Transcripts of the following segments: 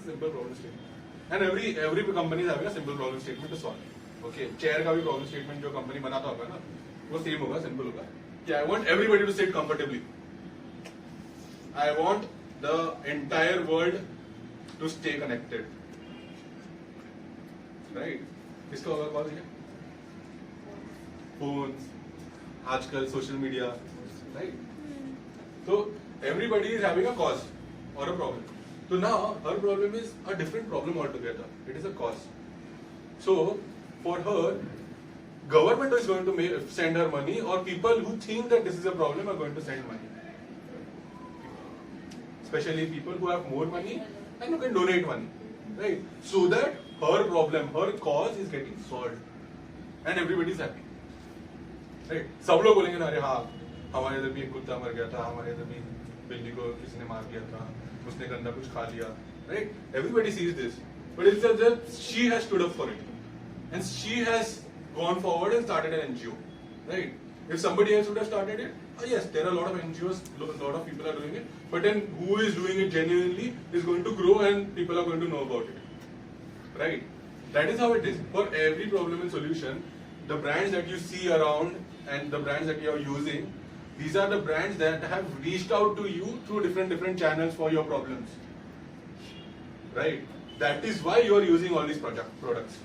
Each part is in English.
a simple problem statement. And every company is having a simple problem statement to solve. Okay, chair का भी problem statement जो company बनाता होगा ना, वो same होगा, simple होगा. Yeah, I want everybody to sit comfortably. I want the entire world to stay connected. Right? किसका होगा कॉल ये? Phones, आजकल social media, right? So everybody is having a cause or a problem. So now her problem is a different problem altogether. It is a cause. So for her, government is going to send her money, or people who think that this is a problem are going to send money. Especially people who have more money and who can donate money, right? So that her problem, her cause is getting solved, and everybody is happy, right? सब लोग बोलेंगे ना, अरे हाँ, हमारे इधर भी एक कुत्ता मर गया था, हमारे इधर भी बिल्ली को किसी ने मार दिया था, उसने गंदा कुछ खा लिया, right? Everybody sees this, but it's just that she has stood up for it, and she has gone forward and started an NGO, right? If somebody else would have started it, yes, there are a lot of NGOs, a lot of people are doing it, but then who is doing it genuinely is going to grow and people are going to know about it, right? That is how it is. For every problem and solution, the brands that you see around and the brands that you are using, these are the brands that have reached out to you through different channels for your problems, right? That is why you are using all these products.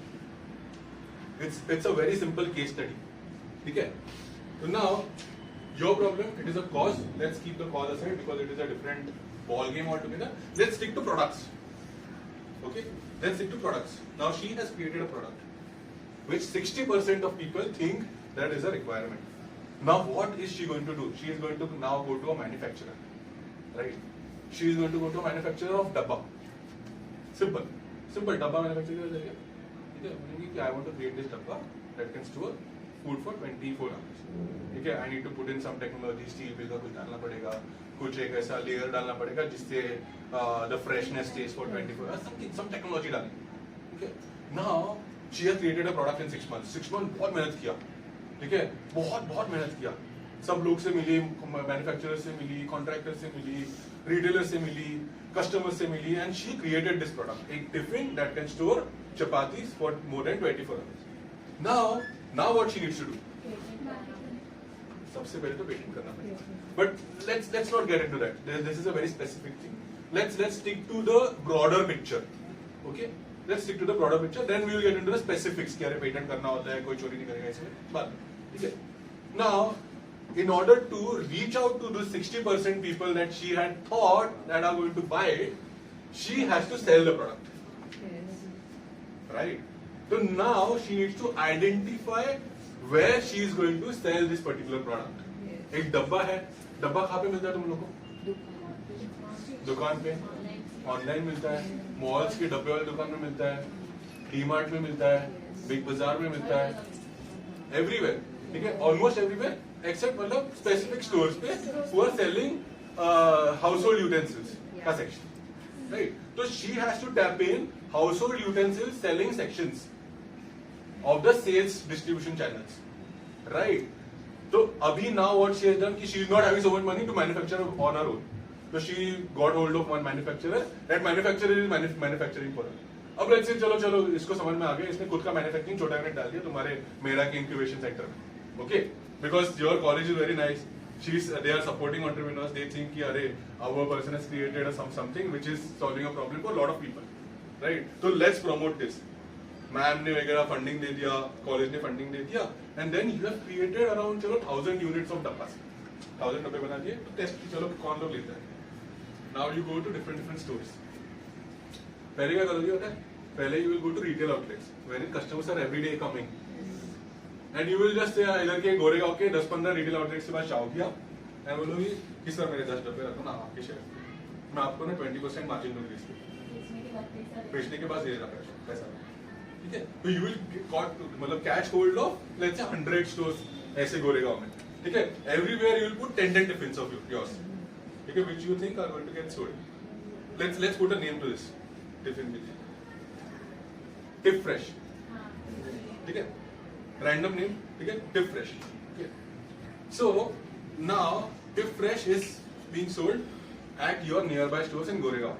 It's a very simple case study. Okay? So now, your problem, it is a cause. Let's keep the cause aside because it is a different ball game altogether. Let's stick to products. Okay? Let's stick to products. Now she has created a product which 60% of people think that is a requirement. Now what is she going to do? She is going to now go to a manufacturer. Right? She is going to go to a manufacturer of dabba. Simple. Simple dabba manufacturer. I want to create this dabba that can store food for 24 hours. Okay, I need to put in some technology, steel wheel का कुछ डालना पड़ेगा, कुछ एक ऐसा layer डालना पड़ेगा जिससे the freshness stays for 24 hours. Some technology डालेंगे. Okay, now she has created a product in 6 months. 6 months बहुत मेहनत किया. ठीक है, बहुत मेहनत किया. सब लोग से मिली, मैन्युफैक्चरर से मिली, कॉन्ट्रैक्टर से मिली, रिटेलर से मिली, कस्टमर से मिली, and she created this product, a tiffin that can store chapatis for more than 24 hours. Now what she needs to do? सबसे पहले तो पेटेंट करना पड़ेगा. But let's not get into that. This is a very specific thing. Let's stick to the broader picture. Okay? Let's stick to the broader picture. Then we will get into the specifics. क्या patent करना होता है, कोई चोरी नहीं करेगा इसमें. बात. ठीक है? Now, in order to reach out to the 60% people that she had thought that are going to buy it, she has to sell the product. Yes. Right? So now she needs to identify where she is going to sell this particular product. Yes. एक डब्बा है, डब्बा कहाँ पे मिलता है तुम लोगों को? दुकान पे, ऑनलाइन मिलता है, मॉल्स के डब्बे वाले दुकान में मिलता है, डीमार्ट में मिलता है, बिग बाजार में मिलता है, एवरीवेयर. ठीक है, ऑलमोस्ट एवरीवेयर एक्सेप्ट मतलब स्पेसिफिक स्टोर्स पे who are selling household utensils का section. Right? So she has to tap in household utensils selling sections of the sales distribution channels. Right? So abhi now what she has done ki she is not having so much money to manufacture on her own. So she got hold of one manufacturer. That manufacturer is manufacturing for her. अब let's say चलो इसको समझ में आ गया, इसने खुद का manufacturing छोटा यूनिट डाल दिया तुम्हारे मेरा के इंक्यूबेशन सेंटर में. Okay? Because your college is very nice. They are supporting entrepreneurs. They think कि अरे our person has created something which is solving a problem for a lot of people, right? So let's promote this. Ma'am ने वगैरह funding दे दिया, college ने funding दे दिया, and then you have created around चलो 1000 units of डब्बा. 1000 डब्बे बना दिए, तो टेस्ट चलो कौन लोग लेता है. Now you go to different stores. पहले क्या करोगे होता है? पहले you will go to retail outlets wherein customers are every day coming. And you will just say इधर के गोरेगांव के 10-15 रिटेल आउटलेट्स के पास जाओ किया and बोलोगे कि सर मेरे 10 डब्बे रखो ना आपके शेयर, मैं आपको ना 20% मार्जिन दूंगी इसमें, बेचने के बाद दे देना पैसा. ठीक है, तो यू विल मतलब catch hold of let's say 100 stores ऐसे गोरेगांव में. ठीक है, everywhere you will put 10 tiffins of yours. ठीक है, which you think are going to get sold. Let's put a name to this tiffin with Tip Fresh. ठीक है, random name, okay? Tip Fresh. Okay. So now Tip Fresh is being sold at your nearby stores in Goregaon.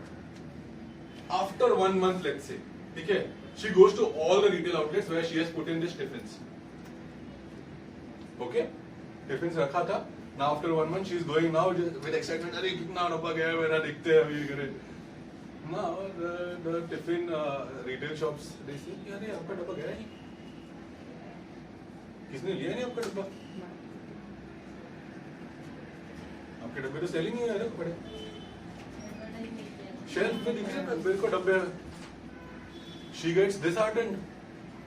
After 1 month, let's say, ठीक है, she goes to all the retail outlets where she has put in this tiffins. Okay, tiffins रखा था. Now after 1 month, she is going now just with excitement. अरे कितना डब्बा गया मेरा, दिखते हैं अभी करे. Now the tiffin retail shops they say कि अरे आपका डब्बा गया नहीं, किसने लिया नहीं आपका डब्बा, आपके डब्बे तो सेलिंग नहीं है, रख पड़े शेल्फ पे दिख रहे हैं मेरे को डब्बे. She gets disheartened.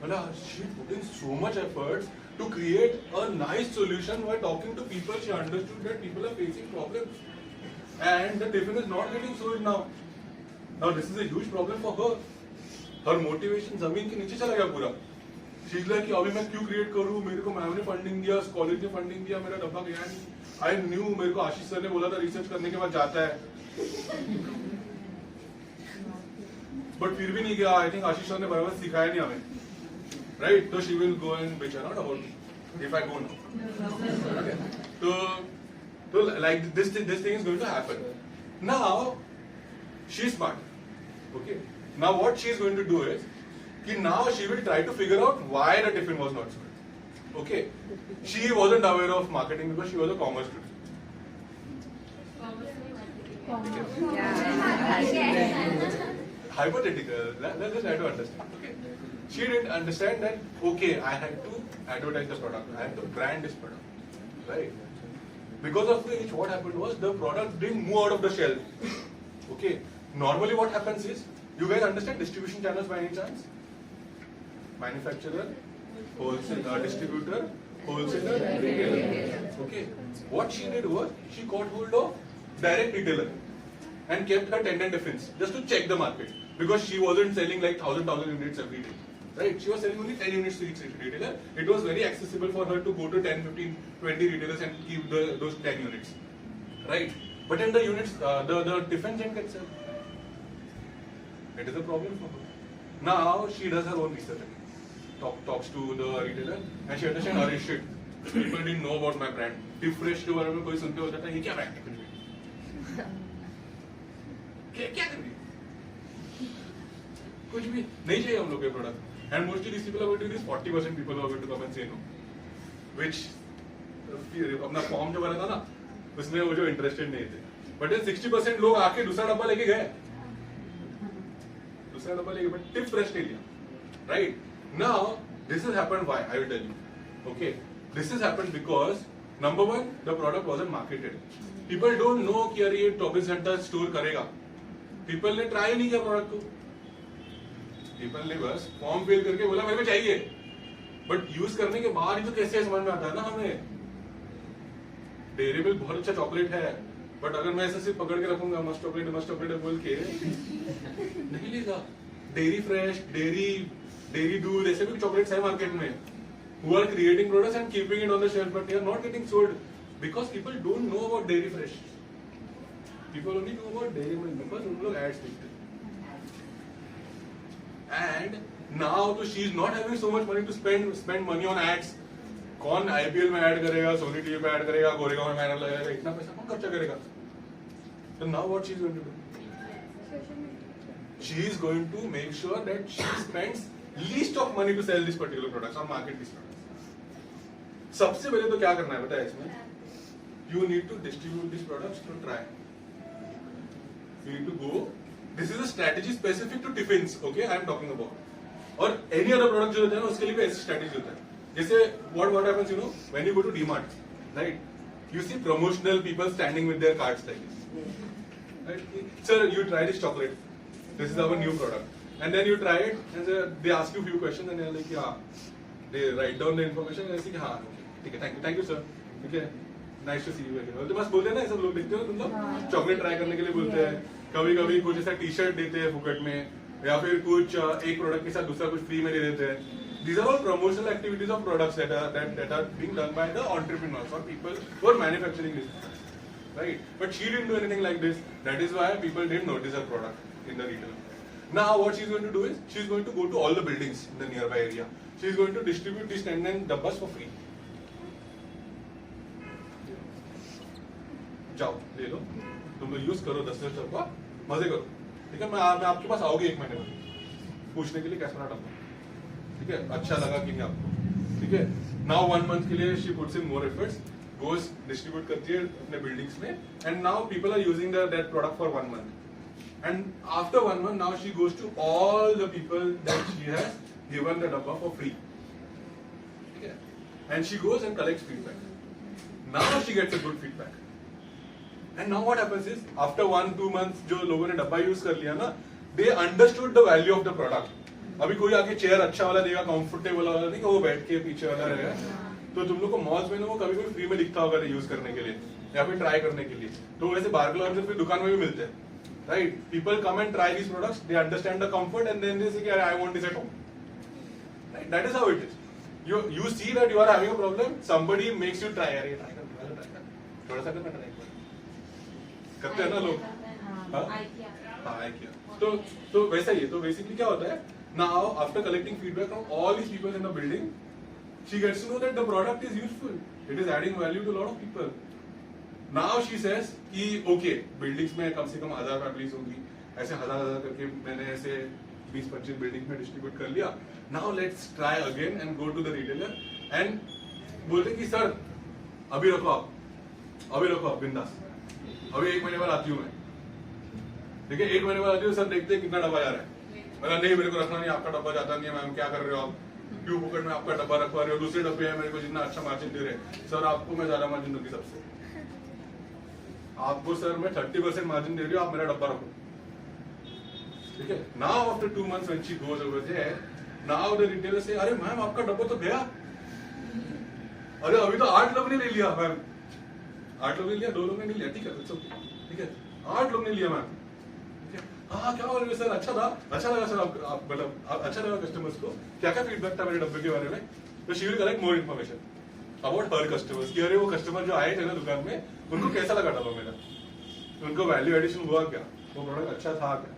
मतलब she put in so much efforts to create a nice solution while talking to people. She understood that people are facing problems, and the tiffin is not getting sold now. Now this is a huge problem for her. Her motivation जमीन के नीचे चला गया पूरा. She's like कि अभी मैं क्यों create करूँ, मेरे को मैम ने फंडिंग दिया, कॉलेज ने फंडिंग दिया, मेरा डब्बा गया नहीं. I knew, मेरे को आशीष सर ने बोला था रिसर्च करने के बाद जाता है. बट फिर भी नहीं गया. आई थिंक आशीष सर ने बराबर सिखाया नहीं हमें, राइट? तो she will go and bitch around about if I go now. तो like this thing is going to happen. Now she is smart. Okay. Now what she is going to do is कि now she will try to figure out why the tiffin was not sold. Okay. She wasn't aware of marketing because she was a commerce student. Hypothetical. Let's try to understand. Okay. She didn't understand that. Okay, I had to advertise the product. I had to brand this product, right? Because of which, what happened was the product didn't move out of the shelf. Okay. Normally, what happens is, you guys understand distribution channels by any chance? Manufacturer, wholesaler, distributor, wholesaler, retailer. Okay. What she did was she got hold of direct retailer and kept her 10 tiffins just to check the market, because she wasn't selling like 1,000 units every day, right? She was selling only 10 units to each retailer. It was very accessible for her to go to 10, 15, 20 retailers and keep those 10 units, right? But in the units, the tiffin didn't get sold. It is a problem for her. Now she does her own research again. Talks to the retailer and she understands, अरे shit, people didn't know about my brand. Tifresh के बारे में कोई सुनते होता था, ये क्या brand है? क्या कर रही है? कुछ भी नहीं चाहिए हम लोग के product. And mostly these people are going to do this. 40% people are going to come and say no. Which अपना फॉर्म जो बना था ना, उसमें वो जो इंटरेस्टेड नहीं थे. But then 60% लोग आके दूसरा डब्बा लेके गए. दूसरा डब्बा लेके, but Tifresh नहीं लिया. Right? Now, this has happened why? I will tell you. Okay. This has happened because, number one, the product wasn't marketed. People don't know कि यार ये 24 घंटा स्टोर करेगा. People ने ट्राई नहीं किया प्रोडक्ट को. People ने बस फॉर्म फिल करके बोला मेरे को चाहिए. बट यूज करने के बाद ही तो कैसे समझ में आता है ना हमें. डेयरी मिल्क बहुत अच्छा चॉकलेट है, बट अगर मैं ऐसे सिर्फ पकड़ के रखूंगा मस्ट चॉकलेट बोल के नहीं लेगा. डेयरी फ्रेश, डेयरी दूध, ऐसे भी चॉकलेट्स है मार्केट में, who are creating products and keeping it on the shelf, but they are not getting sold because people don't know about dairy fresh. People only know about dairy milk because उन लोग ads देखते हैं. And now तो she is not having so much money to spend money on ads. कौन IPL में add करेगा, Sony TV पे add करेगा, गोरेगांव में बैनर लगाएगा, इतना पैसा कौन खर्चा करेगा? So now what she is going to do? She is going to make sure that she spends least of money to sell this particular products or market these products. सबसे पहले तो क्या करना है बताया इसमें? You need to distribute these products to try. You need to go. This is a strategy specific to tiffins. Okay, I am talking about. और any other product जो होता है ना उसके लिए भी ऐसी strategy होता है. जैसे what happens, you know, when you go to DMart, right? You see promotional people standing with their cards like this. Right? Sir, you try this chocolate. This is our new product. And then you try it, and they ask you a few questions, and they're like, yeah. They write down the information, and they say, हाँ, ठीक है, thank you, sir. ठीक है, nice to see you again. तो बस बोलते हैं ना, सब लोग देखते हो तुम लोग चॉकलेट ट्राई करने के लिए बोलते हैं. कभी-कभी कुछ ऐसा टी-शर्ट देते हैं फुकट में, या फिर कुछ एक प्रोडक्ट के साथ दूसरा कुछ फ्री में दे देते हैं. These are all promotional activities of products that are being done by the entrepreneurs or people who are manufacturing this, right? But she didn't do anything like this. That is why people didn't notice her product in the retail. Now what she's going to do is she's going to go to all the buildings in the nearby area. She's going to distribute these 10 dabbas for free. जाओ ले लो, तुम लोग use करो 10 डब्बा, मजे करो. ठीक है, मैं आपके पास आओगे 1 महीने में पूछने के लिए कैसा बना डब्बा, ठीक है, अच्छा लगा कि नहीं आपको, ठीक है। नाउ 1 मंथ के लिए she puts in more efforts, goes distribute करती है अपने बिल्डिंग्स में, and now people are using that product for 1 month, and after 1 month now she goes to all the people that she has given the डब्बा for free, ठीक है, and she goes and collects feedback, now she gets a good feedback, and now what happens is after 1-2 months जो लोगों ने डब्बा use कर लिया ना, they understood the value of the product. अभी कोई आके चेयर अच्छा वाला देगा, कंफर्टेबल वाला नहीं, वो बैठ के पीछे वाला रहेगा, तो तुम लोग को मॉल्स में ना वो कभी कभी फ्री में दिखता होगा यूज करने के लिए या फिर ट्राई करने के लिए, तो वैसे बार्गल और फिर दुकान में भी मिलते हैं, right. People come and try this products, they understand the comfort and then they say I want this at home, right, that is how it is. you see that you are having a problem, somebody makes you try, अरे try कर, थोड़ा सा करना, try करते हैं ना लोग, हाँ किया, तो वैसा ही है। तो बेसिकली क्या होता है, now after collecting feedback from all these people in the building, she gets to know that the product is useful, it is adding value to lot of people. Now she says कि okay, buildings में कम से कम 1000 families होंगी, ऐसे 1000 करके मैंने ऐसे 20-25 building में डिस्ट्रीब्यूट कर लिया, now let's try again and go to the retailer and बोलते कि सर अभी रखो आप बिंदास, अभी 1 महीने बाद आती हूँ मैं, ठीक है, 1 महीने बाद आती हूँ, सर देखते हैं कितना डब्बा जा रहा है, मतलब नहीं मेरे को रखना नहीं, आपका डब्बा जाता नहीं है, मैम क्या कर रहे हो आप, क्यों पकड़ में आपका डब्बा रखवा रहे हो, दूसरे डब्बे हैं मेरे को जितना अच्छा मार्जिन दे रहे, सर आपको मैं ज्यादा मार्जिन दूंगी सबसे, आपको सर मैं 30% मार्जिन दे रही हूँ, आप मेरा डब्बा रखो, ठीक है। Now after 2 months when she goes over there, now the retailer से अरे मैम आपका डब्बा तो गया, अरे अभी तो 8 लोग ने ले लिया मैम, 8 लोग ने लिया, 2 लोग ने नहीं लिया, ठीक है, ठीक है, 8 लोग ने लिया मैम, हाँ क्या बोल रहे सर, अच्छा था, अच्छा लगा सर, आप मतलब अच्छा लगा कस्टमर्स को, क्या क्या फीडबैक था मेरे डब्बे के बारे में, तो she will collect more information about her customers कि अरे वो कस्टमर जो आए थे ना दुकान में, उनको कैसा लगा डब्बा मेरा, उनको वैल्यू एडिशन हुआ क्या, वो प्रोडक्ट अच्छा था क्या,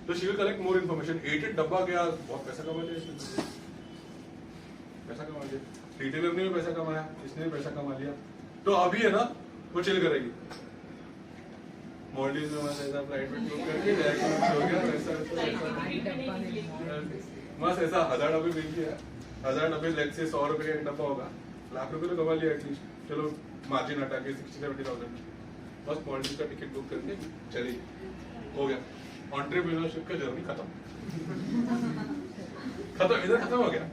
तो she will collect more information. 8 डब्बा गया, बहुत पैसा कमा लिया इसने, पैसा कमा लिया, रिटेलर ने भी पैसा कमाया, इसने भी पैसा कमा लिया, तो अभी है ना वो चिल करेगी, मॉडल्स में ऐसा फ्लाइट में बुक करके डायरेक्ट हो गया, बस ऐसा 1000 डब्बे बेच दिया, 1000 डब्बे लेट से 100 रुपए का एक डब्बा होगा, लाख रुपए तो कमा लिया एटलीस्ट, चलो मार्जिन हटा के 60-70,000, बस मॉडल्स का टिकट बुक करके चली, हो गया, एंटरप्रेन्योरशिप का जर्नी खत्म, इधर खत्म हो गया,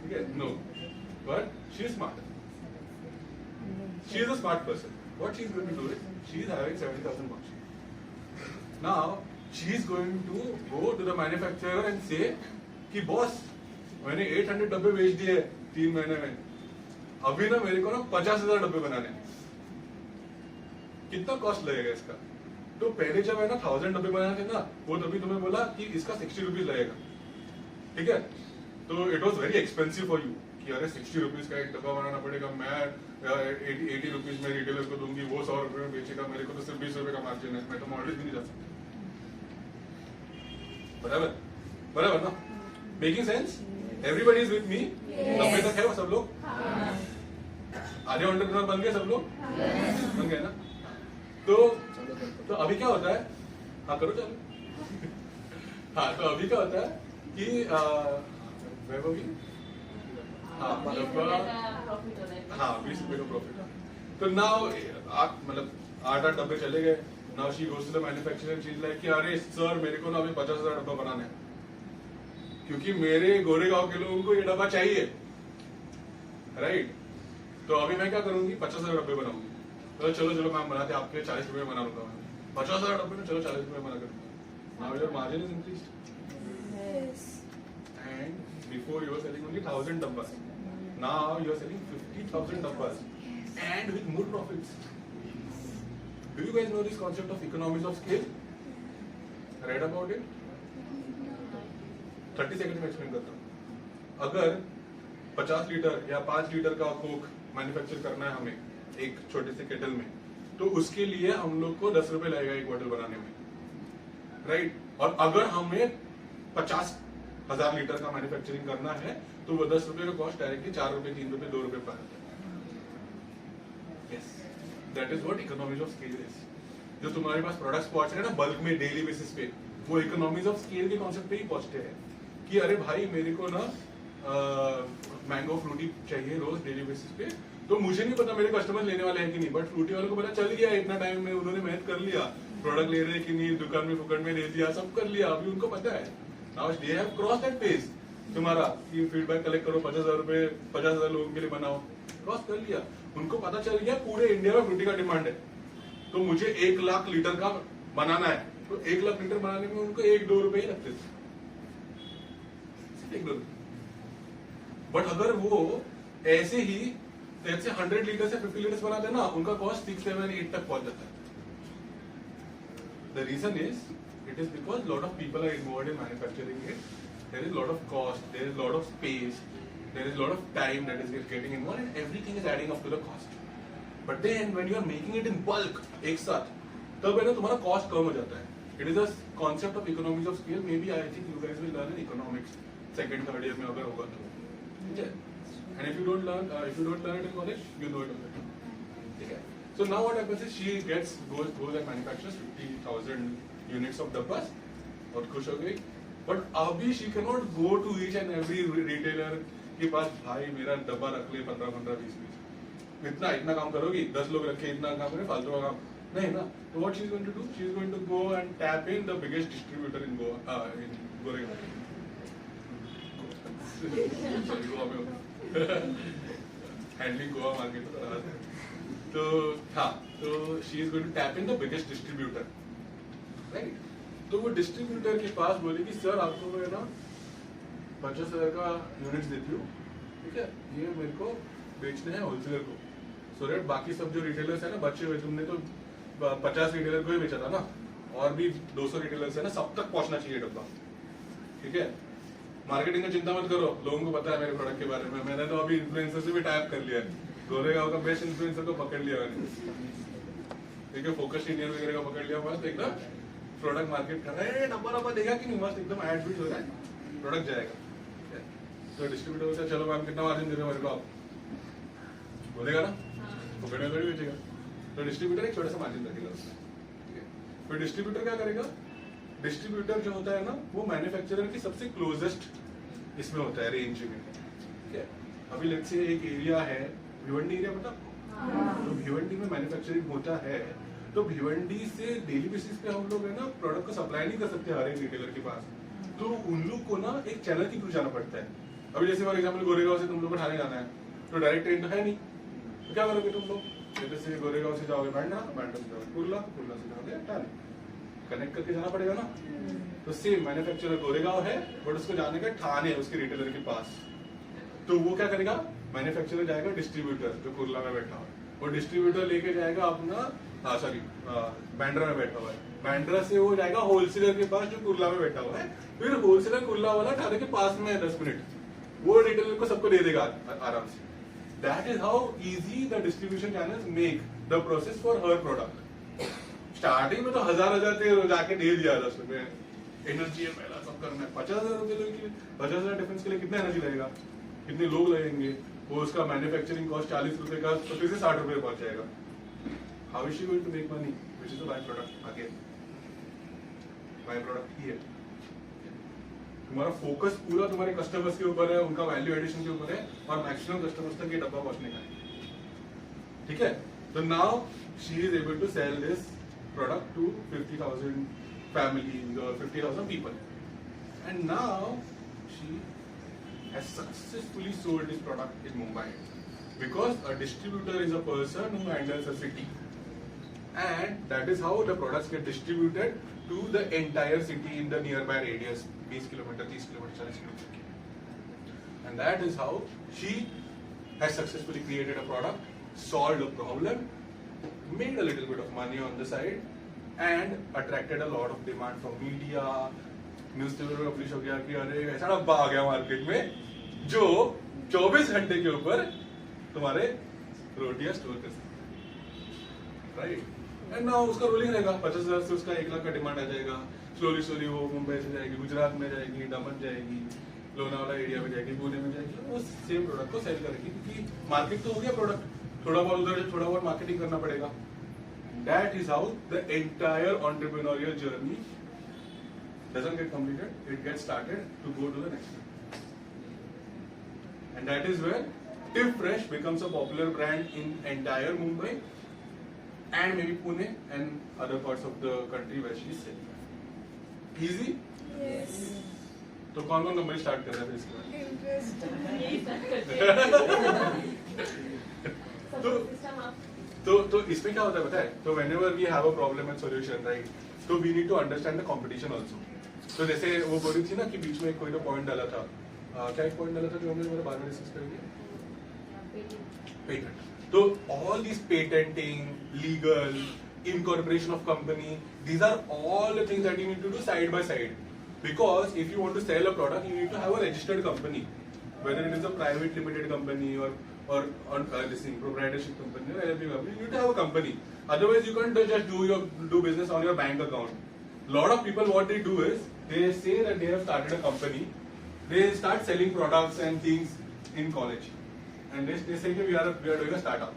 ठीक है। No, but she is smart, she is a smart person, what she is going to do is, she is having 70,000 bucks. Now, she is going to go to the manufacturer and say कि boss मैंने 800 डब्बे बेच दिए 3 महीने में, अभी ना मेरे को ना 50,000 डब्बे बनाने, कितना कॉस्ट लगेगा इसका, तो पहले जब है ना 1000 डब्बे बनाने थे ना, वो तभी तुम्हें बोला कि इसका 60 रुपीज लगेगा, ठीक है, तो it was very expensive for you कि अरे 60 रुपीज का एक डब्बा बनाना पड़ेगा, मैं 80 रुपीज में रिटेलर को दूंगी, वो 100 रुपए में बेचेगा, मेरे को तो सिर्फ 20 रुपए का मार्जिन है, मैं तो मॉडल भी नहीं जा सकता, बराबर ना, making sense, everybody is with me, 90 तक है वो सब लोग, आधे एंटरप्रेन्योर बन गए सब लोग, बन गए ना, तो अभी क्या होता है, हाँ करो चलो, हाँ तो अभी क्या होता है कि वैभवी, हाँ 20 रुपए का प्रॉफिट है, तो नाउ मतलब 8 डब्बे चले गए, now she goes to the manufacturer, she is like कि अरे सर मेरे को ना अभी 50,000 डब्बा बनाना है, क्योंकि मेरे गोरेगांव के लोगों को ये डब्बा चाहिए, राइट, तो अभी मैं क्या करूंगी, 50,000 डब्बे बनाऊंगी, तो चलो मैं बनाते आपके 40 रुपए बना लूंगा, 50,000 डब्बे में चलो 40 रुपए बना करूंगा, now your margin is increased, and before you were selling only 1,000 dabbas, now you are selling 50,000 dabbas and with more profits. Do you guys know this concept of economies of scale? Read about it? 30 seconds में explain करता हूँ। अगर 50 litre या 5 litre का Coke manufacture करना है हमें एक छोटे से केटल में, तो उसके लिए हम लोग को 10 रुपए लगेगा एक बॉटल बनाने में, राइट, और अगर हमें 50,000 लीटर का मैन्युफैक्चरिंग करना है तो वो 10 रुपए का कॉस्ट डायरेक्टली 4 रुपए 3 रुपए 2 रुपए पर आता है, yes, that is what economies of scale is. जो तुम्हारे पास प्रोडक्ट्स पहुंच रहे हैं ना बल्क में डेली बेसिस पे, वो इकोनॉमीज ऑफ स्केल के कॉन्सेप्ट पे ही पहुंचते हैं कि अरे भाई मेरे को ना मैंगो फ्रूटी चाहिए रोज डेली बेसिस पे, तो मुझे नहीं पता मेरे कस्टमर लेने वाले हैं कि नहीं, बट फ्रूटी वालों को पता चल गया इतना टाइम में उन्होंने मेहनत कर लिया, प्रोडक्ट ले रहे हैं कि नहीं, दुकान में फुकट में दे दिया, सब कर लिया, अभी उनको पता है। Now they have cross that phase, तुम्हारा कि फीडबैक कलेक्ट करो, 50,000 रुपए 50,000 लोगों के लिए बनाओ, क्रॉस कर लिया। उनको पता चल गया पूरे इंडिया में फ्रूटी का डिमांड है, तो मुझे 1 लाख लीटर का बनाना है, तो 1 लाख लीटर बनाने में उनको 1-2 रुपए ही लगते थे, 1-2 रुपए। बट अगर वो ऐसे ही 100 लीटर से 50 लीटर बनाते ना, उनका कॉस्ट 6, 7, 8 तक पहुंच जाता है। The reason is, it is because lot of people are involved in manufacturing it. There is lot of cost, there is lot of space, there is lot of time that is getting involved, and everything is adding up to the cost. But then when you are making it in bulk, एक साथ, तब है ना तुम्हारा cost कम हो जाता है. It is a concept of economies of scale. Maybe I think you guys will learn in economics, 2nd, 3rd year में अगर होगा तो. ठीक है? And if you don't learn it in college, you know it already. ठीक है? So now what happens is she goes and manufactures 50,000 units of dabbas, बहुत खुश हो गई. But अभी she cannot go to each and every retailer के पास, भाई मेरा डब्बा रख ले 15, 20. इतना काम करोगी, 10 लोग रखे, इतना काम करें, फालतू का काम नहीं ना. So what she is going to do? She is going to go and tap in the biggest distributor in Goa, in Goregaon. Sorry, Goa में हैंडलिंग गोवा मार्केट. तो हाँ, तो she is going to tap in the biggest distributor, right. तो वो distributor के पास बोले कि sir आपको मैं ना 50,000 का यूनिट्स देती हूँ, ठीक है, ये मेरे को बेचने हैं होलसेलर को, सो दैट बाकी सब जो रिटेलर्स है ना बचे हुए, तुमने तो 50 रिटेलर को ही बेचा था ना, और भी 200 रिटेलर्स है ना, सब तक पहुंचना चाहिए डब्बा. ठीक है, मार्केटिंग का चिंता मत करो, लोगों को पता है मेरे प्रोडक्ट के बारे में, मैंने तो अभी इन्फ्लुएंसर से भी टाइप कर लिया है, गोरेगांव का बेस्ट इन्फ्लुएंसर को पकड़ लिया मैंने. ठीक है, फोकस इंडियन वगैरह का पकड़ लिया, मस्त एकदम प्रोडक्ट मार्केट कर रहा है, नंबर देगा कि नहीं, मस्त एकदम एड भी हो रहा है, प्रोडक्ट जाएगा. तो डिस्ट्रीब्यूटर बोलता है चलो मैम कितना मार्जिन दे रहे हो मेरे को आप, बोलेगा ना, पकड़ में थोड़ी बेचेगा. तो डिस्ट्रीब्यूटर एक छोटा सा मार्जिन रखेगा उसमें. ठीक है, फिर डिस्ट्रीब्यूटर क्या करेगा, डिस्ट्रीब्यूटर जो होता है ना, वो मैन्युफैक्चरर की सबसे क्लोजेस्ट इसमें होता है रेंज में. ठीक है, अभी लेट्स से एक एरिया है, भिवंडी एरिया पता आपको, तो भिवंडी में मैन्युफैक्चरिंग होता है, तो भिवंडी से डेली बेसिस पे हम लोग है ना प्रोडक्ट को सप्लाई नहीं कर सकते हर एक रिटेलर के पास, तो उन लोग को ना एक चैनल के थ्रू जाना पड़ता है. अभी जैसे फॉर एग्जाम्पल गोरेगांव से तुम लोग को ठाणे जाना है, तो डायरेक्ट ट्रेन तो है नहीं, तो क्या करोगे तुम लोग, जैसे गोरेगांव से जाओगे बांद्रा, बांद्रा से जाओगे कुर्ला, कुर्ला से जाओगे ठाणे, कनेक्ट करके जाना पड़ेगा ना. तो सेम मैन्युफैक्चरर गोरेगांव है, बट उसको जाने का ठाणे है उसके रिटेलर के पास, तो वो क्या करेगा, मैन्युफैक्चरर जाएगा डिस्ट्रीब्यूटर जो कुर्ला में बैठा हुआ है, और डिस्ट्रीब्यूटर लेके जाएगा अपना बांद्रा में बैठा हुआ है, बांद्रा से वो जाएगा होलसेलर के पास जो कुर्ला में बैठा हुआ है, फिर होलसेलर कुर्ला वाला ठाणे के पास में है 10 मिनट, वो रिटेलर को सबको दे देगा आराम से. That is how easy the distribution channels make the process for her product. Starting में तो हजार जाके दे दिया 10 रुपए, एनर्जी है पहला सब करना है, 50,000 रुपए के लिए, 50,000 डिफेंस के लिए कितना एनर्जी लगेगा, कितने लोग लगेंगे, वो उसका मैन्युफैक्चरिंग कॉस्ट 40 रुपए का 50 से 60 रुपए पहुंच जाएगा. How is she going to make money, which is the by product, again by product ही है. तुम्हारा फोकस पूरा तुम्हारे कस्टमर्स के ऊपर है, उनका वैल्यू एडिशन के ऊपर है, और मैक्सिमम कस्टमर्स तक ये डब्बा पहुंचने का है. ठीक है, तो now she is able to sell this product to 50,000 families or 50,000 people, and now she has successfully sold this product in Mumbai, because a distributor is a person who handles a city, and that is how the products get distributed to the entire city in the nearby radius, 20 km, 30 km, 40 km, and that is how she has successfully created a product, solved a problem, made a little bit of money on the side, and attracted a lot of demand from media. Newspaper में publish हो गया कि अरे ऐसा डब्बा आ गया market में जो 24 घंटे के ऊपर तुम्हारे रोटियां स्टोर कर सकते, राइट. एंड नाउ उसका रोलिंग रहेगा, 50,000 से उसका 1 लाख का डिमांड आ जाएगा. स्लोली वो मुंबई से जाएगी, गुजरात में जाएगी, दमन जाएगी, लोनावाला एरिया में जाएगी, पुणे में जाएगी, वो सेम प्रोडक्ट को सेल करेगी, क्योंकि मार्केट तो हो गया प्रोडक्ट, थोड़ा बहुत उधर थोड़ा बहुत मार्केटिंग करना पड़ेगा. That is how the entire entrepreneurial journey doesn't get completed, it gets started to go to the next step. And that is where Tif Fresh becomes a popular brand in entire Mumbai and maybe Pune and other parts of the country where she is selling. Easy? Yes. तो कौन कौन company start कर रहा है फिर इसके बाद? तो इसमें क्या होता है पता है? तो whenever we have a problem and solution, right? तो we need to understand the competition also. तो जैसे वो बोल रही थी ना कि बीच में कोई तो पॉइंट डाला था, क्या एक पॉइंट डाला था जो हमने बार बार डिस्कस करेंगे? Patent. So all these patenting, legal, incorporation of company, these are all the things that you need to do side by side. Because if you want to sell a product, you need to have a registered company, whether it is a private limited company or this thing, proprietorship company or LLP company. You need to have a company. Otherwise, you can't just do business on your bank account. Lot of people, what they do is they say that they have started a company. They start selling products and things in college, and they say that we are doing a startup.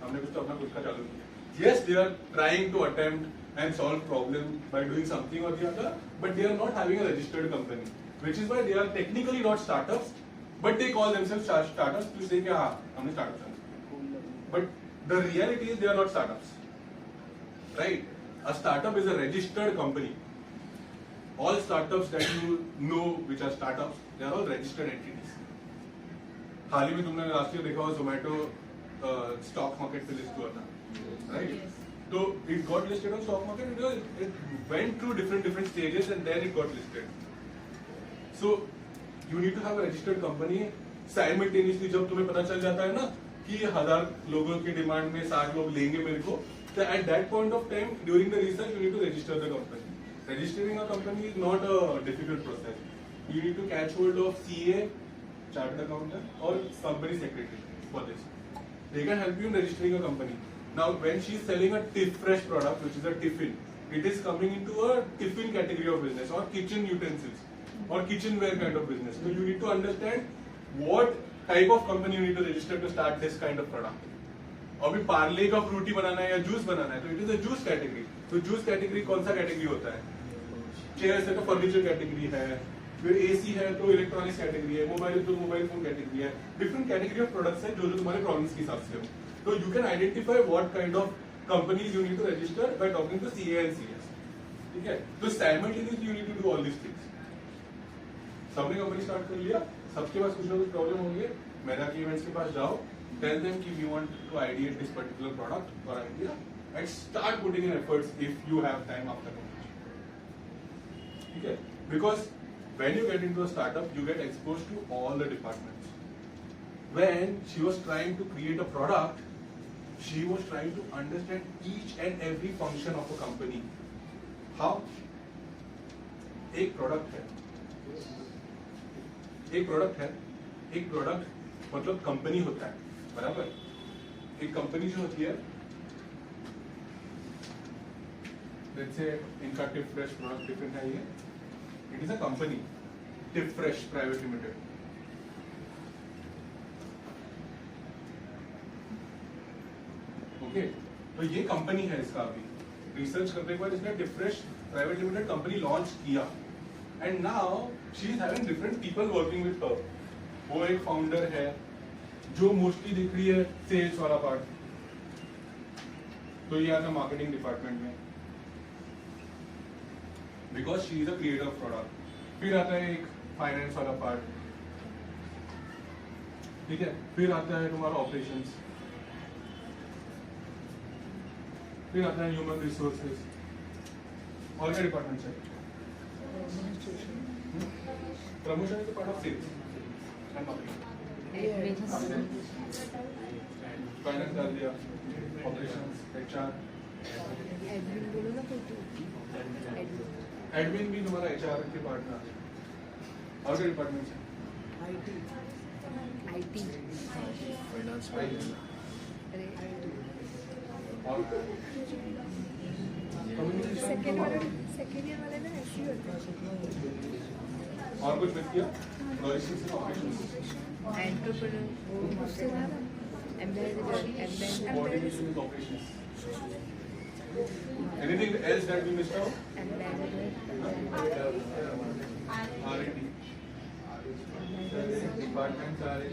हमने कुछ तो अपना खुद का चालू किया. Yes, they are trying to attempt and solve problem by doing something or the other, but they are not having a registered company, which is why they are technically not startups, but they call themselves startups to say कि हाँ हमने startup किया. But the reality is they are not startups, right? A startup is a registered company. All startups that you know which are startups, they are all registered entities. हाल ही में तुमने last year देखा होगा Zomato stock market पे list हुआ था, right? So it got listed on stock market. It went through different stages and then it got listed. So you need to have a registered company. Simultaneously, जब तुम्हें पता चल जाता है ना कि 1000 लोगों की डिमांड में 60 लोग लेंगे मेरे को, so at that point of time during the research you need to register the company. Registering a company is not a difficult process. You need to catch hold of CA, chartered accountant, or company secretary for this. They can help you in registering a company. Now, when she is selling a Tif Fresh product, which is a tiffin, it is coming into a tiffin category of business or kitchen utensils or kitchenware kind of business. So you need to understand what type of company you need to register to start this kind of product. अभी पार्ले का Frooti बनाना है या juice बनाना है तो it is a juice category. तो juice category कौन सा category होता है? चेयर्स है तो फर्नीचर कैटेगरी है, फिर एसी है तो इलेक्ट्रॉनिक्स कैटेगरी है, मोबाइल तो मोबाइल फोन कैटेगरी है. डिफरेंट कैटेगरी ऑफ प्रोडक्ट्स है जो तुम्हारे प्रॉब्लम्स के हिसाब से हो. So you can identify what kind of companies you need to register by talking to CA and CS. ठीक है? तो simultaneously you need to do all these things. सबने कंपनी स्टार्ट कर लिया, सबके पास कुछ ना कुछ प्रॉब्लम होंगे. मेरा की इवेंट्स के पास जाओ, tell them कि we want to ideate this particular product or idea and start putting in efforts if you have time after completion. ठीक है? Because when you get into a startup, you get exposed to all the departments. When she was trying to create a product, she was trying to understand each and every function of a company. How? एक product है, एक product मतलब company होता है, बराबर? एक company जो होती है, let's say इनका Tif Fresh product टिफिन है ये, it is a company, Tif Fresh Private Limited. Okay, तो ये कंपनी है इसका. अभी रिसर्च करने के बाद इसने Tif Fresh private limited company launch किया and now she is having different people working with her. वो एक फाउंडर है जो मोस्टली दिख रही है सेल्स वाला पार्ट, तो ये आता है मार्केटिंग डिपार्टमेंट में because she is a creator of product. फिर आता है एक फाइनेंस वाला पार्ट, ठीक है. फिर आता है तुम्हारा ऑपरेशंस, फिर आता है ह्यूमन रिसोर्सेज. और क्या डिपार्टमेंट है? Promotion is part of sales and marketing. Finance डाल दिया, ऑपरेशंस, एचआर. एडमिन भी तुम्हारा एचआर के पार्ट में. और क्या डिपार्टमेंट है? IT, finance. सेकेंड ईयर वाले में ऐसे ही होता है. और कुछ मिस किया? लॉजिस्टिक्स एंड ऑपरेशंस, उससे ज़्यादा coordination with operations, Anything else that we missed out? R&D. Departments are in.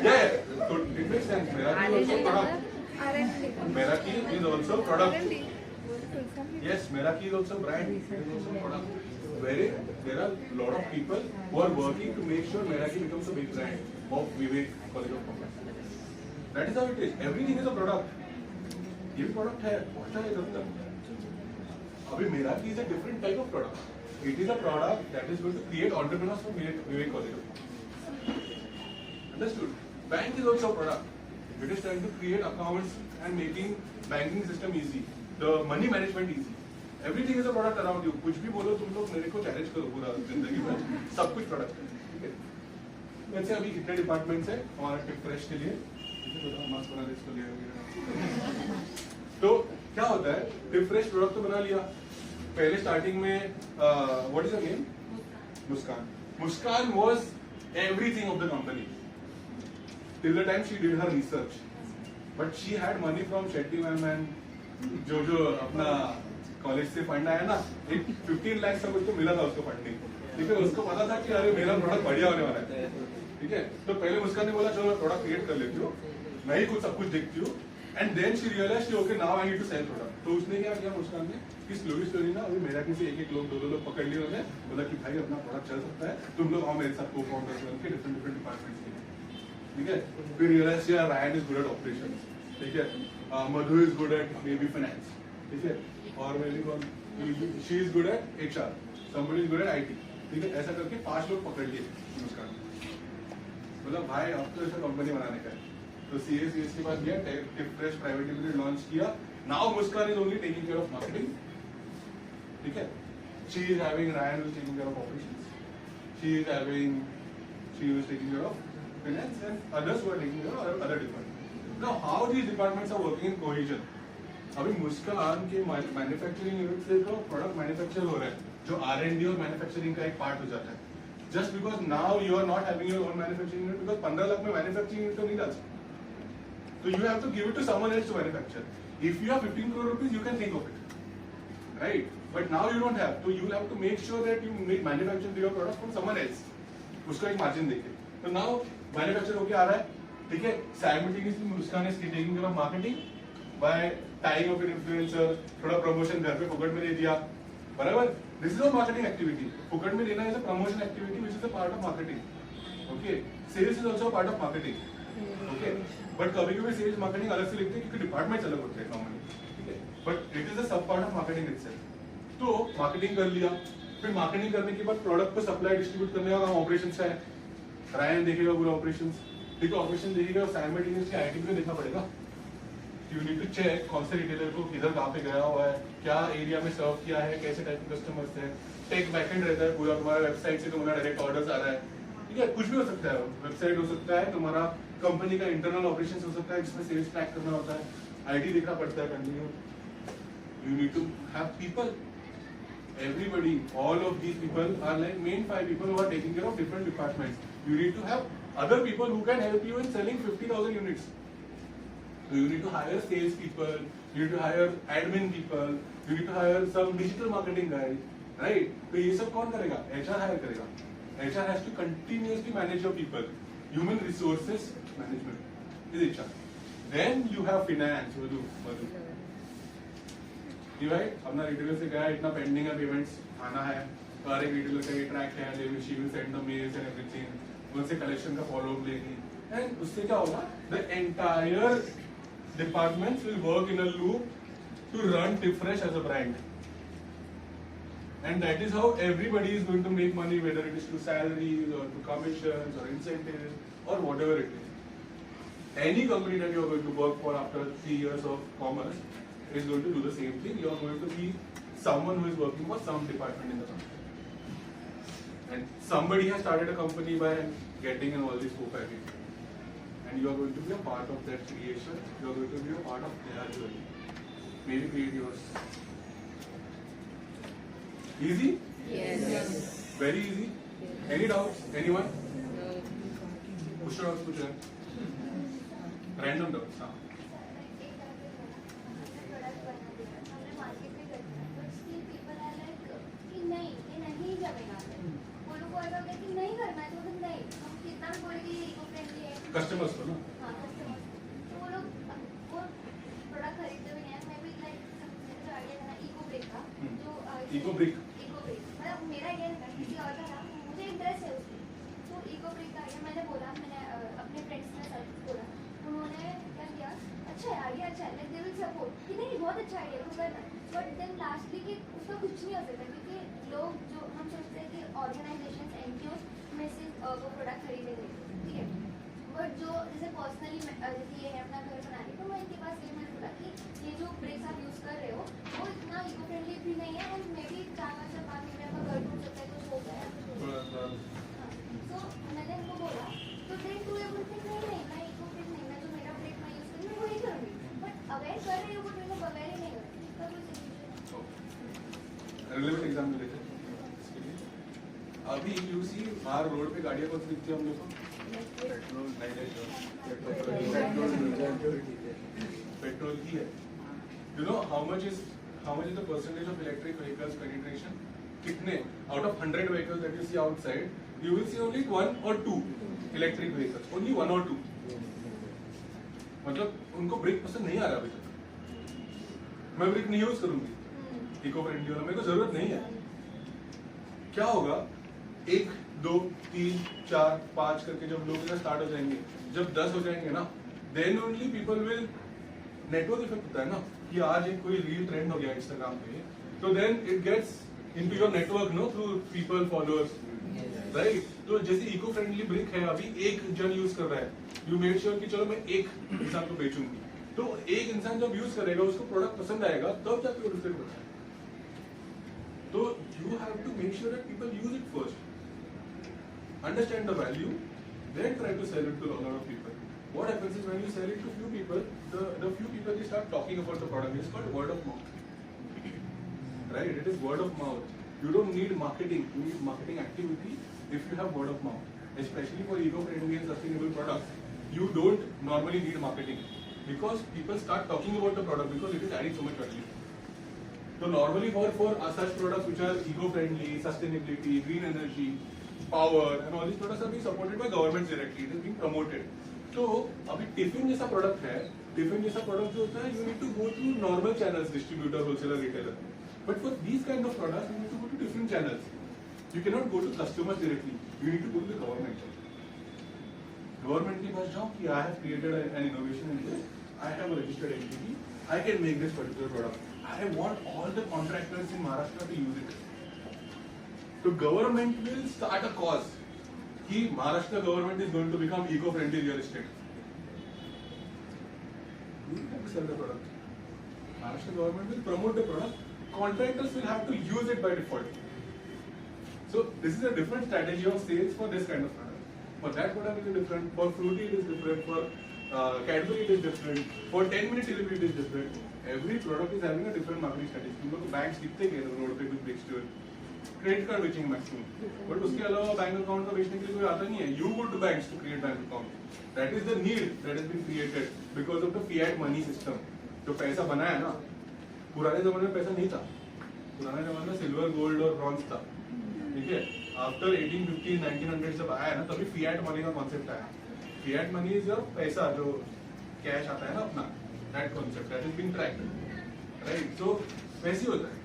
Yeah, so it makes sense. Meraki is also product. Meraki is also product. Yes, Meraki is also brand. It is also product. Where there are a lot of people who are working to make sure Meraki becomes a big brand of Vivek College of Commerce. That is how it is. Everything is a product. ये भी product है, बहुत सारे तब तक. अभी Meraki is a different type of product. It is a product that is going to create entrepreneurs from Vivek College of Commerce. Understood? Bank is also a product. It is trying to create accounts and making banking system easy, the money management easy. Everything is a product around you. कुछ भी बोलो तुम लोग मेरे को challenge करो पूरा जिंदगी में सब कुछ प्रोडक्ट है. ठीक है. वैसे अभी कितने डिपार्टमेंट्स हैं हमारा टिप फ्रेश के लिए? मस्त बना इसको ले. तो क्या होता है टिप फ्रेश प्रोडक्ट तो बना लिया. पहले स्टार्टिंग में what is your name? Muskan. Muskan was everything of the company till the time she did her research, but she had money from Shetty ma'am and जो अपना कॉलेज से fund आया ना, एक 15 लाख सब उसको मिला था उसको फंडिंग. ठीक है. उसको पता था कि अरे मेरा प्रोडक्ट बढ़िया होने वाला है. ठीक है. तो पहले मुस्कान ने बोला चलो मैं प्रोडक्ट क्रिएट कर लेती हूँ, मैं ही कुछ सब कुछ देखती हूँ. And then she realised okay now I need to sell product. तो उसने क्या किया मुस्कान ने कि स्लोली ना अभी मेरा किसी एक लोग दो लोग पकड़ लिए उन्होंने बोला कि भाई अपना प्रोडक्ट चल सकता है, तुम लोग आओ मेरे साथ को फाउंडर्स बन के डिफरेंट डिपार्टमेंट्स के. ठीक है. फिर रियलाइज किया Ryan is good at operations. ठीक है. Madhu is good at maybe finance. ठीक है. और मे बी कौन she is good at HR, somebody is good at IT. ठीक है. ऐसा करके 5 लोग पकड़ लिए मुस्कान. मतलब भाई अब तो ऐसा कंपनी बनाने का है. तो CS के पास गया, Tif Fresh private limited launch किया. Now Muskaan is only taking care of marketing. ठीक है. She is having Ryan is taking care of operations. She is taking care of finance and others who are taking care of other departments. Now, how these departments are working in cohesion? अभी मुस्कान के manufacturing unit से जो product manufacture हो रहा है, जो R&D और manufacturing का एक पार्ट हो जाता है. Just because now you are not having your own manufacturing unit, because 15 lakh में मैन्युफैक्चरिंग यूनिट तो नहीं डाल सकते. So you have to give it to someone else to manufacture. If you have 15 crore rupees, you can think of it, right? But now you don't have. So you will have to make sure that you manufacture your product from someone else. उसका एक margin देके. So now manufacture होके आ रहा है. ठीक है. Simultaneously Muskan is taking care of marketing by tying of an influencer. थोड़ा promotion घर पे फुकट में दे दिया. बराबर. This is a marketing activity. फुकट में देना is a promotion activity which is a part of marketing. Okay. Sales is also a part of marketing. Okay. But कभी-कभी सेल्स मार्केटिंग अलग से लिखते हैं क्योंकि डिपार्टमेंट्स अलग होते हैं नॉर्मली. ठीक है. बट इट इज अ सब पार्ट ऑफ मार्केटिंग इटसेल्फ. तो मार्केटिंग कर लिया. फिर मार्केटिंग करने के बाद प्रोडक्ट को सप्लाई डिस्ट्रीब्यूट करने का काम ऑपरेशंस का है. रायन देखेगा पूरा ऑपरेशंस. ठीक है. ऑपरेशन देखेगा और साइमल्टेनियसली IT को देखना पड़ेगा. यू नीड टू चेक कौन से रिटेलर को किधर कहाँ पे गया हुआ है, क्या एरिया में सर्व किया है, कैसे टाइप के कस्टमर्स हैं. टेक बैकएंड रहता है पूरा. तुम्हारा वेबसाइट से तुम्हारा डायरेक्ट ऑर्डर्स आ रहा है. ठीक है. कुछ भी हो सकता है. वेबसाइट हो सकता है, तुम्हारा कंपनी का इंटरनल ऑपरेशंस हो सकता है जिसमें सेल्स ट्रैक करना होता है. IT देखना पड़ता है continue. You need to have people. Everybody, all of these people are like main 5 people who are taking care of different departments. You need to have other people who can help you in selling 50,000 units. So you need to hire sales people, you need to hire admin people, you need to hire some digital marketing guys, right? तो ये सब कौन करेगा? HR hire करेगा. HR has to continuously manage your people. Human resources management is HR. Then you have finance. Madhu. भाई अपना retailer से गया, इतना पेंडिंग है पेमेंट्स आना है, तो हर एक रिटेलर का ये ट्रैक है, they will she will send the mails and everything. उनसे कलेक्शन का फॉलो अप लेगी. एंड उससे क्या होगा? The entire departments will work in a loop to run Tip Fresh as a brand. And that is how everybody is going to make money, whether it is through salaries or to commissions or incentives or whatever it is. Any company that you are going to work for after 3 years of commerce is going to do the same thing. You are going to be someone who is working for some department in the company. And somebody has started a company by getting in all these 4-5 people. And you are going to be a part of that creation. You are going to be a part of their journey. Maybe create yours. Easy? Yes. Very easy. Any doubts? Anyone? No. Push your hands, put your hands. Random dots, हाँ customers को ना eco brick मेरा idea था किसी और का था, मुझे इंटरेस्ट है उसमें, तो इको ब्रिक का आइडिया मैंने बोला, मैंने अपने फ्रेंड्स के साथ बोला, उन्होंने क्या किया, अच्छा है आइडिया, अच्छा है, लाइक दे विल सपोर्ट कि नहीं बहुत अच्छा आइडिया तो करना, बट देन लास्टली कि उसका कुछ नहीं हो सकता क्योंकि लोग जो हम सोचते हैं कि ऑर्गेनाइजेशन एनजीओ में से वो प्रोडक्ट खरीदेंगे, ठीक है, बट जो जैसे पर्सनली जैसे ये है अपना घर बना रही, तो मैं इनके पास ये मैंने बोला कि ये जो ब्रिक्स आप यूज़ कर रहे हो वो इतना इको फ्रेंडली भी नहीं है एंड मे बी 4 से 5 महीने में घर टूट सकता है, कुछ हो गया है, तो मैंने उनको बोला, तो देन टू ये बोलते नहीं नहीं मैं इको फ्रेंड नहीं, मैं जो मेरा ब्रिक मैं यूज़ करूँगी वो नहीं करूँगी, बट अवेयर कर रही हूँ बट मैं अवेयर ही नहीं हो रही, इसका कोई सॉल्यूशन रिलेवेंट एग्जाम्पल देते हैं। अभी यू सी बाहर रोड पे गाड़ियाँ कौन सी दिखती है हम लोग को? पेट्रोल की है। You know how much is the percentage of electric vehicles penetration? कितने out of 100 vehicles that you see outside you will see only 1 or 2 electric vehicles, only 1 or 2। मतलब उनको ब्रेक पसंद नहीं आ रहा अभी तक। मैं ब्रेक नहीं यूज करूंगी इको फ्रेंडली वाला, मेरे को जरूरत नहीं है। क्या होगा 1 2 3 4 5 करके जब लोग स्टार्ट हो जाएंगे, जब 10 हो जाएंगे ना, then only people will, network effect होता है ना कि आज एक कोई रील ट्रेंड हो गया इंस्टाग्राम पे, तो then it gets into your network know through people followers, right? तो जैसे इको फ्रेंडली ब्रिक है, अभी एक जन यूज कर रहा है, यू मेड श्योर कि चलो मैं एक इंसान को बेचूंगी, तो एक इंसान जब यूज करेगा उसको प्रोडक्ट पसंद आएगा तब जाके वो रिफ्लेक्ट होता है। तो you have to make sure that people use it first, understand the value, then try to sell it to a lot of people. What happens is when you sell it to few people, the few people they start talking about the product. It's called word of mouth, right? It is word of mouth. You don't need marketing. You need marketing activity if you have word of mouth. Especially for eco-friendly and sustainable products, you don't normally need marketing because people start talking about the product because it is adding so much value. So normally for such products which are eco-friendly, sustainability, green energy, power and all these products are being supported by governments directly. It is being promoted. तो अभी tiffin जैसा product है, tiffin जैसा product जो होता है, you need to go through normal channels, distributor, wholesaler, retailer. But for these kind of products, you need to go to different channels. You cannot go to customers directly. You need to go to the government. Government के पास जाओ कि I have created an innovation in this. I have a registered entity. I can make this particular product. I want all the contractors in Maharashtra to use it. So government will start a cause कि Maharashtra government is going to become eco-friendly real estate. You have to sell the product. Maharashtra government will promote the product. Contractors will have to use it by default. So this is a different strategy of sales for this kind of product. For that product it is different. For Fruity it is different. For Cadbury it is different. For 10-minute delivery it is different. Every product is having a different marketing strategy. तुम लोग banks कितने गए road पे कुछ बेचते हुए? Credit card बेचेंगे maximum, but उसके अलावा बैंक अकाउंट का बेचने के लिए कोई आता नहीं है। You go to banks to create bank account, that is the need that has been created because of the fiat money system. जो पैसा बनाया ना, पुराने जमाने में पैसा नहीं था, पुराने जमाने में सिल्वर गोल्ड और ब्रॉन्ज था, ठीक है। आफ्टर 1850 1900 जब आया ना, तभी फिएट मनी का कॉन्सेप्ट आया। फिएट मनी इज योर पैसा जो कैश आता है ना अपना, that concept that is been tracked, right. So वैसे होता है,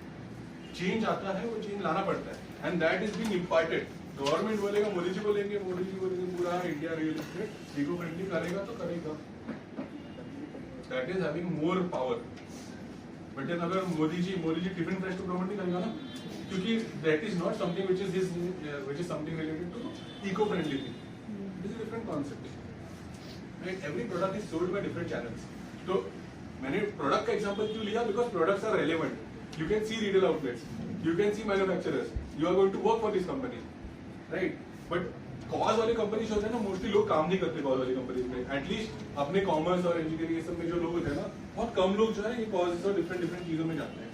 चेंज आता है, वो चेंज लाना पड़ता है and that is being imparted. Government बोलेगा, मोदी जी बोलेंगे पूरा India real estate eco friendly करेगा तो करेगा, that is having more power. But then अगर मोदी जी टिफिन फ्रेश को प्रमोट नहीं करेगा ना, क्योंकि that is not something which is something related to eco friendly thing, this is different concept, right. Every product is sold by different channels. तो मैंने product का example क्यों लिया, because products are relevant. You can see retail outlets, you can see manufacturers, you are going to work for these companies, right? But cause वाली companies होते हैं ना, mostly लोग काम नहीं करते cause वाली कंपनीज में। एटलीस्ट अपने कॉमर्स और इंजीनियरिंग सब में जो लोग होते हैं ना, बहुत कम लोग जो है ये causes और डिफरेंट चीजों में जाते हैं।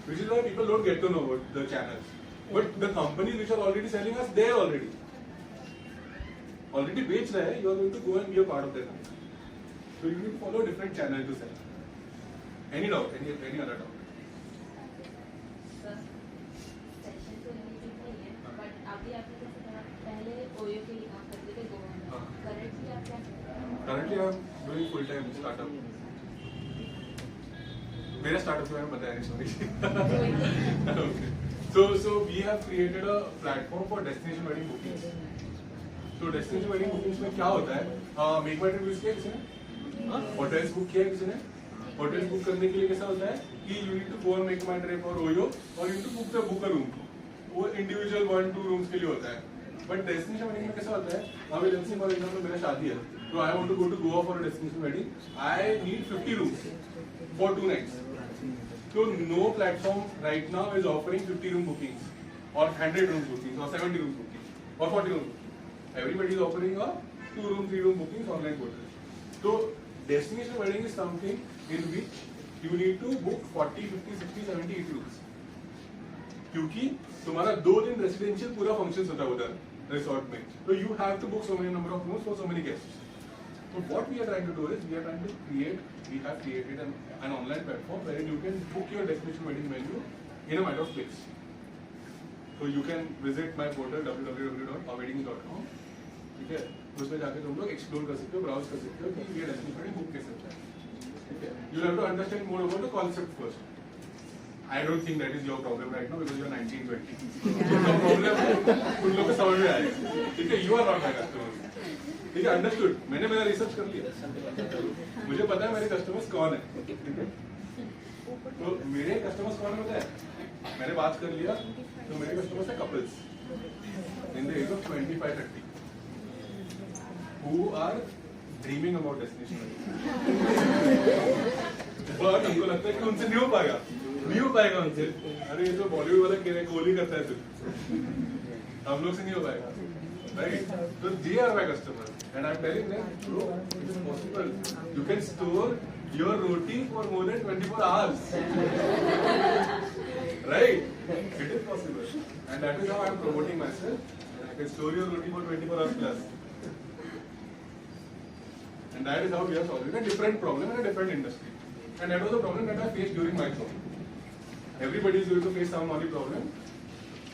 Which is why people don't get to know about the channels. But the companies which are already selling us, they are already बेच रहे हैं, you are going to go and be a part of that. So you need to follow a different channel to sell. Any doubt? Any other doubt? Session तो related नहीं है, but अभी आपने जैसे कहा पहले ओयो के लिए काम करते थे गोवा में, हाँ. करंटली आप क्या करते हैं? Currently I'm doing full time startup. मेरा startup के बारे में बताया नहीं, sorry. Okay. So we have created a platform for destination wedding bookings. तो destination wedding bookings में क्या होता है? Make my trip use किया किसी ने? Hotels book किया किसी ने? Hotels book करने के लिए कैसा होता है कि you need to go on Make My Trip or Oyo और you need to book a room. वो individual 1-2 rooms के लिए होता है. But destination wedding में कैसा होता है? अब let's say for example मेरा शादी है, so I want to go to Goa for a destination wedding. I need 50 rooms for 2 nights. So no platform right now is offering 50 room bookings or 100 room bookings or 70 room bookings or 40 room bookings. Everybody is offering a 2 room, 3 room bookings online portal. So destination wedding is something in which you need to book 40, 50, 60, 70, 80 rooms. क्योंकि तुम्हारा 2 दिन residential पूरा function होता है उधर resort में, तो you have to book so many number of rooms for so many guests. So what we are trying to do is we have created an online platform where you can book your destination wedding venue in a matter of clicks. So you can visit my portal www.ourweddings.com. ठीक है, उसमें जाके तुम लोग explore कर सकते हो, browse कर सकते हो कि ये डेस्टिनेशन वेडिंग बुक कैसे होता है. ठीक है, you have to understand more about the concept first. I don't think that is your problem right now because you are 19-20. तो प्रॉब्लम उन लोगों को समझ में आएगा. ठीक है, you are not my customer. ठीक है, अंडरस्टूड. मैंने मेरा रिसर्च कर लिया, मुझे पता है मेरे कस्टमर्स कौन है. ठीक है, तो मेरे कस्टमर्स कौन है पता है? मैंने बात कर लिया, तो मेरे कस्टमर्स है couples in the age of 25-30 who are dreaming about destination. But उनको लगता है कि उनसे नहीं हो पाएगा उनसे. अरे ये जो बॉलीवुड वाला कोहली करता है सिर्फ, हम लोग से नहीं हो पाएगा. Right? So they are my customers, and I'm telling them, bro, it is possible. You can store your roti for more than 24 hours. Right? It is possible, and that is how I'm promoting myself. I can store your roti for 24 hours plus, and that is how we are solving a different problem in a different industry. And that was a problem that I faced during my job. Everybody is going to face some money problem.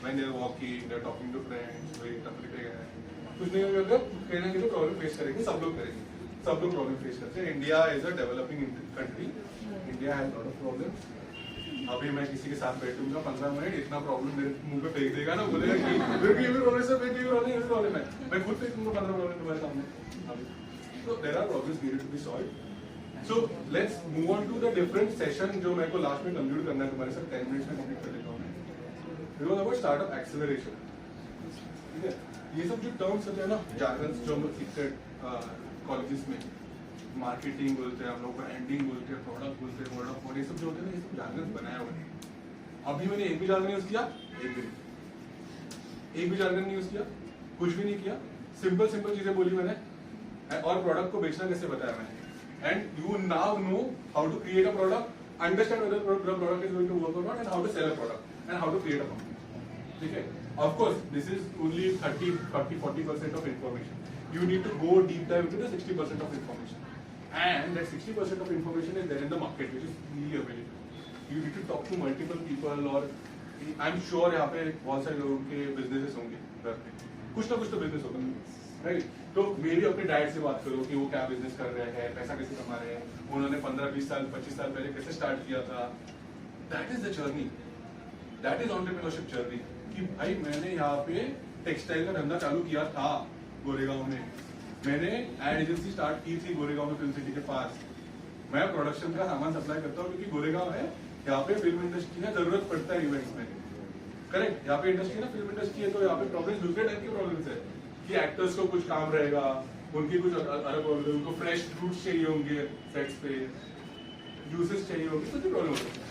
When they are walking, they are talking to friends, वही टपरी पे गए, कुछ नहीं होगा, कहीं ना कहीं तो प्रॉब्लम फेस करेंगे, सब लोग प्रॉब्लम फेस करते हैं. India is a developing country, India has lot of problems. अभी मैं किसी के साथ बैठूंगा 15 मिनट, इतना प्रॉब्लम मेरे मुंह पे फेंक देगा ना, बोलेगा कि मेरे को ये भी प्रॉब्लम है, मैं खुद फेंकूंगा 15 प्रॉब्लम तुम्हारे सामने. So there are problems needed to be solved. So let's move on to the different session जो मेरे को लास्ट में कंक्लूड करना है तुम्हारे साथ. 10 मिनट्स में कंप्लीट कर लेता हूँ. It was about startup acceleration. ठीक है, ये सब जो टर्म्स होते हैं ना, जार्गन्स जो हम लोग सीखते हैं कॉलेजेस में, मार्केटिंग बोलते हैं हम लोग, ब्रांडिंग बोलते हैं, प्रोडक्ट बोलते हैं, वर्ड ऑफ माउथ, ये सब जो होते हैं ना, ये सब जार्गन्स बनाया हुआ है. अभी मैंने एक भी जार्गन यूज किया, एक भी जार्गन नहीं यूज किया, कुछ भी नहीं किया, सिंपल चीजें बोली मैंने, और प्रोडक्ट को बेचना कैसे बताया मैंने. And you now know how to create a product, understand whether product is going to work और not, and how to sell a product, and how to create a company. ठीक है, of course this is only 30-40% of information. You need to go deep dive into the 60% of information, and that 60% of information is there in the market which is freely available. You need to talk to multiple people, or I'm sure यहाँ पे बहुत सारे लोगों के businesses होंगे घर पे, कुछ ना कुछ तो business होगा, right? तो मेरी अपने डैड से बात करो कि वो क्या बिजनेस कर रहे हैं, पैसा कैसे कमा रहे हैं, उन्होंने 15-20 साल 25 साल पहले कैसे स्टार्ट किया था. That is the journey. That is entrepreneurship journey. कि भाई मैंने यहाँ पे टेक्सटाइल का धंधा चालू किया था गोरेगांव में, मैंने एड एजेंसी स्टार्ट की थी गोरेगांव में फिल्म सिटी के पास, मैं प्रोडक्शन का सामान सप्लाई करता हूँ क्योंकि गोरेगांव है, यहाँ पे फिल्म इंडस्ट्री है, जरूरत पड़ता है इवेंट्स में. करेक्ट, यहाँ पे इंडस्ट्री ना, फिल्म इंडस्ट्री है, तो यहाँ पे प्रॉब्लम दूसरे टाइप की प्रॉब्लम्स है कि एक्टर्स को कुछ काम रहेगा, उनकी कुछ अलग प्रॉब्लम, उनको फ्रेश फ्रूट्स चाहिए होंगे सेट्स पे, यूसेस चाहिए होंगे, कुछ प्रॉब्लम होती है.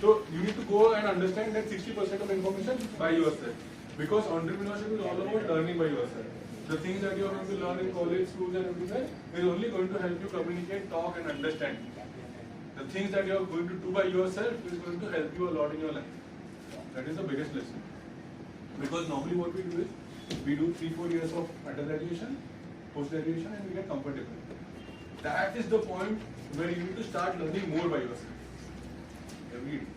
So you need to go and understand that 60% of information by yourself, because entrepreneurship is all about learning by yourself. The things that you are going to learn in college, schools and everywhere is only going to help you communicate, talk and understand. The things that you are going to do by yourself is going to help you a lot in your life. That is the biggest lesson. Because normally what we do is, we do 3-4 years of undergraduation, post-graduation and we get comfortable. That is the point where you need to start learning more by yourself every day.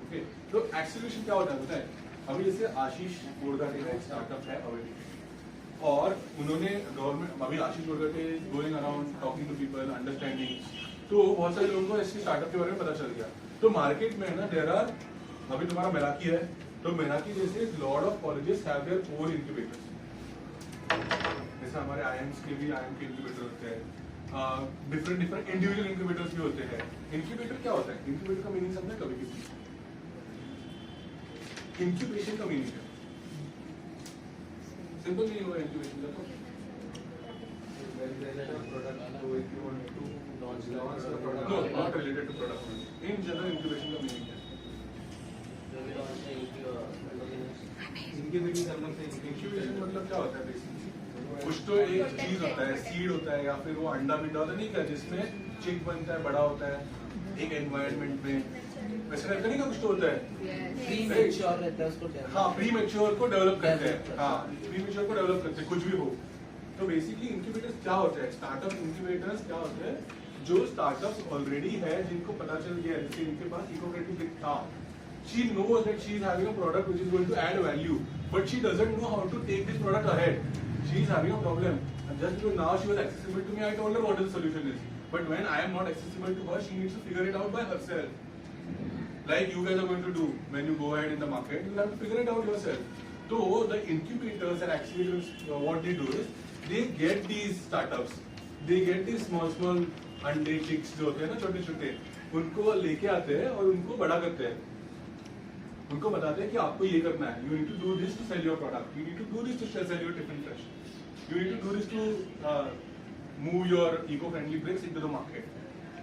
Okay, तो acceleration क्या होता है पता है? अभी जैसे आशीष गोरगाटे का एक स्टार्टअप है अवेली, और उन्होंने गवर्नमेंट, अभी Ashish Gorgate going around talking to people, understanding, तो बहुत सारे लोगों को इसके स्टार्टअप के बारे में पता चल गया. तो मार्केट में ना देयर आर, अभी तुम्हारा मेराकी है, तो मेराकी जैसे lot of colleges have their own incubators. जैसे हमारे आईएम्स के भी आईएम के इंक्यूबेटर होते हैं, डिफरेंट डिफरेंट इंडिविजुअल इंक्यूबेटर्स भी होते हैं. इंक्यूबेटर क्या होता है? इंक्यूबेटर का मीनिंग समझे कभी किसी? इंक्यूबेशन का मीनिंग है सिंपल नहीं हुआ इंक्यूबेशन का. No, not related to product. In general, incubation का meaning है. Incubation मतलब क्या होता है basically? कुछ तो एक चीज होता है, सीड होता है, या फिर वो अंडा मिंडा होता है, नहीं क्या, जिसमें चिक बनता है, बड़ा होता है एक एनवायरनमेंट में, वैसे रहता नहीं का कुछ तो होता है. प्री मैच्योर रहता है उसको. हाँ, प्री मैच्योर को डेवलप करते हैं. हाँ, प्री मैच्योर को डेवलप करते हैं, कुछ भी हो. तो बेसिकली इंक्यूबेटर्स क्या होते हैं? स्टार्टअप इंक्यूबेटर्स क्या होते हैं? जो स्टार्टअप्स ऑलरेडी है, जिनको पता चल गया है कि इनके पास इको-फ्रेंडली था. She knows that she is having a product which is going to add value, but she doesn't know how to take this product ahead. She is having a problem. And just because now she was accessible to me, I told her what the solution is. But when I am not accessible to her, she needs to figure it out by herself. Like you guys are going to do when you go ahead in the market, you have to figure it out yourself. So the incubators and accelerators, what they do is they get these startups, they get these small अंडे chicks जो होते हैं ना, छोटे छोटे, उनको लेके आते हैं और उनको बड़ा करते हैं. उनको बताते हैं कि आपको ये करना है, you need to do this to sell your product, you need to do this to sell your tiffin fresh, you need to do this to move your eco-friendly bricks into the market.